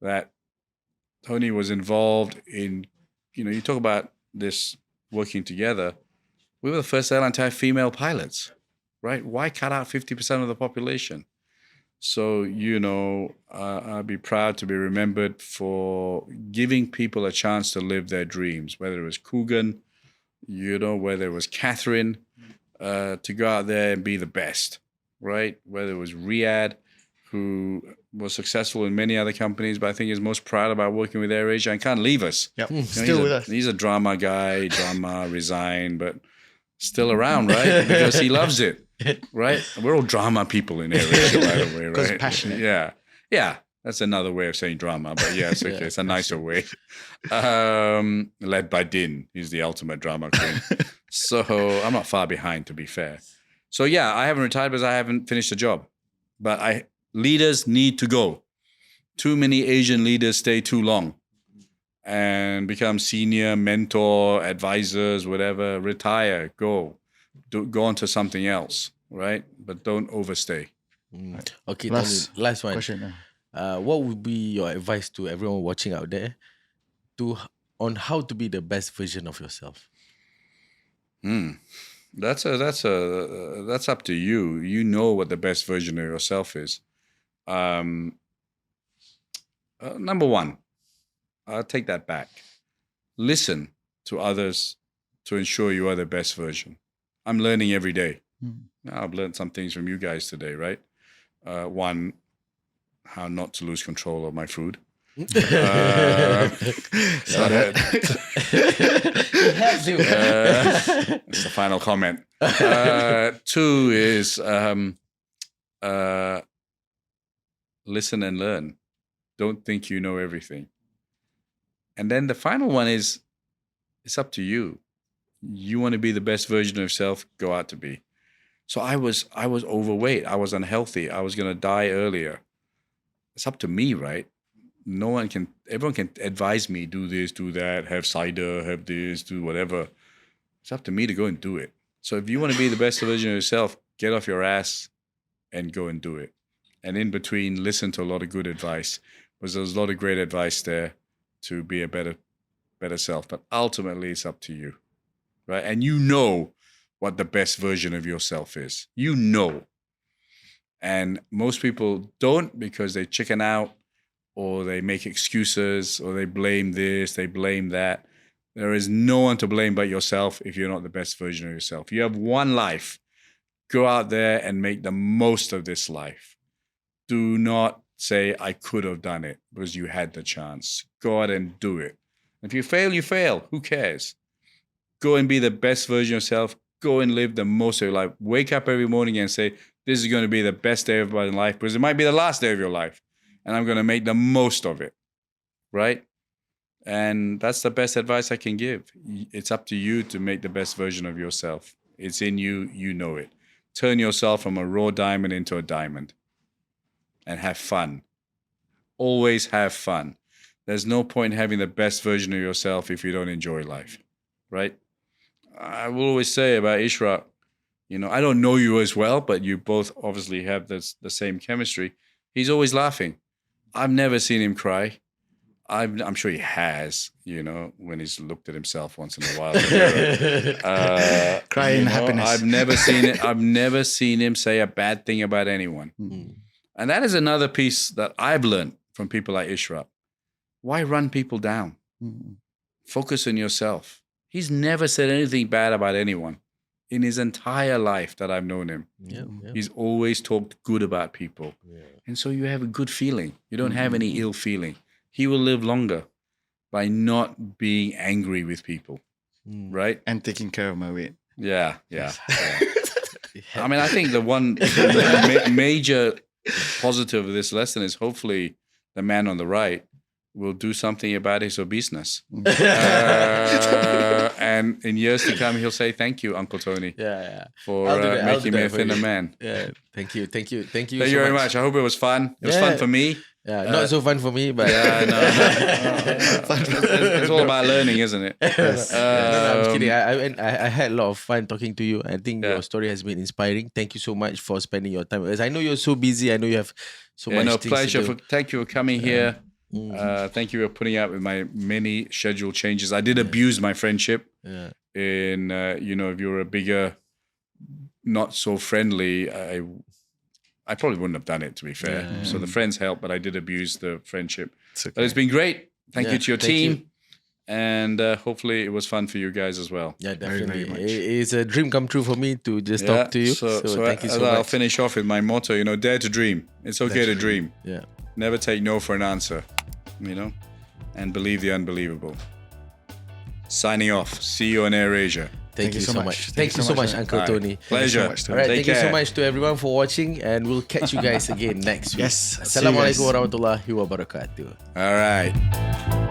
That Tony was involved in, you talk about this working together. We were the first airline to have female pilots, right? Why cut out 50% of the population? So, I'd be proud to be remembered for giving people a chance to live their dreams, whether it was Coogan, whether it was Catherine, to go out there and be the best, right? Whether it was Riyadh, who was successful in many other companies, but I think is most proud about working with AirAsia and can't leave us. Yep. Still with us. He's a drama guy, resigned, but still around, right? Because he loves it. Right? We're all drama people in AirAsia, by the way, right? Because passionate. Yeah. That's another way of saying drama, but yeah, it's okay. It's a nicer way. Led by Din. He's the ultimate drama queen. So I'm not far behind, to be fair. So yeah, I haven't retired because I haven't finished the job. But leaders need to go. Too many Asian leaders stay too long and become senior, mentor, advisors, whatever. Retire, go on to something else, right? But don't overstay. Okay, Last last one. question. What would be your advice to everyone watching out there on how to be the best version of yourself? That's up to you. You know what the best version of yourself is. Number one, I'll take that back. Listen to others to ensure you are the best version. I'm learning every day. Now, I've learned some things from you guys today, right? One, how not to lose control of my food. You have to. That's the final comment. Two is listen and learn. Don't think you know everything. And then the final one is, it's up to you. You want to be the best version of yourself, go out to be. So I was overweight. I was unhealthy. I was going to die earlier. It's up to me, right? Everyone can advise me, do this, do that, have cider, have this, do whatever. It's up to me to go and do it. So if you want to be the best version of yourself, get off your ass and go and do it. And in between, listen to a lot of good advice, because there's a lot of great advice there to be a better self. But ultimately, it's up to you, right? And you know what the best version of yourself is. You know. And most people don't, because they chicken out, or they make excuses, or they blame this, they blame that. There is no one to blame but yourself if you're not the best version of yourself. You have one life. Go out there and make the most of this life. Do not say, I could have done it, because you had the chance. Go out and do it. If you fail, you fail. Who cares? Go and be the best version of yourself. Go and live the most of your life. Wake up every morning and say, this is going to be the best day of my life, because it might be the last day of your life. And I'm going to make the most of it, right? And that's the best advice I can give. It's up to you to make the best version of yourself. It's in you. You know it. Turn yourself from a raw diamond into a diamond. And have fun. Always have fun. There's no point in having the best version of yourself if you don't enjoy life, right? I will always say about Ishraq, I don't know you as well, but you both obviously have the same chemistry. He's always laughing. I've never seen him cry. I'm sure he has, when he's looked at himself once in a while. Crying happiness. I've never seen him say a bad thing about anyone. And that is another piece that I've learned from people like Ishraq. Why run people down? Focus on yourself. He's never said anything bad about anyone in his entire life that I've known him. He's always talked good about people. And so you have a good feeling. You don't have any ill feeling. He will live longer by not being angry with people, right? And taking care of my weight. Yeah. I mean, I think the one major positive of this lesson is hopefully the man on the right will do something about his obeseness. And in years to come, he'll say, thank you, Uncle Tony, for making me a thinner man. Yeah, thank you. Thank you Thank you very much. I hope it was fun. It was fun for me. Yeah, not so fun for me, but no. It's all about learning, isn't it? I'm kidding. I had a lot of fun talking to you. I think your story has been inspiring. Thank you so much for spending your time with us. I know you're so busy. I know you have so much things pleasure. to do. Thank you for coming here. Thank you for putting up with my many schedule changes. I did abuse my friendship. In if you're a bigger, not so friendly, I probably wouldn't have done it, to be fair. So the friends helped, but I did abuse the friendship. It's okay. But it's been great. Thank you to your team. you. And hopefully it was fun for you guys as well. Yeah, definitely. very much. It's a dream come true for me to just talk to you. So thank you so I'll much. finish off with my motto, dare to dream. It's okay to dream. Yeah. Never take no for an answer, and believe the unbelievable. Signing off. See you on AirAsia. Thank you so much. Thank you so much, Uncle All right. Tony. Pleasure. Thank you so much, All right, Take thank you so care. much to everyone for watching, and we'll catch you guys again next week. Yes. See you guys. Assalamualaikum warahmatullahi wabarakatuh. All right.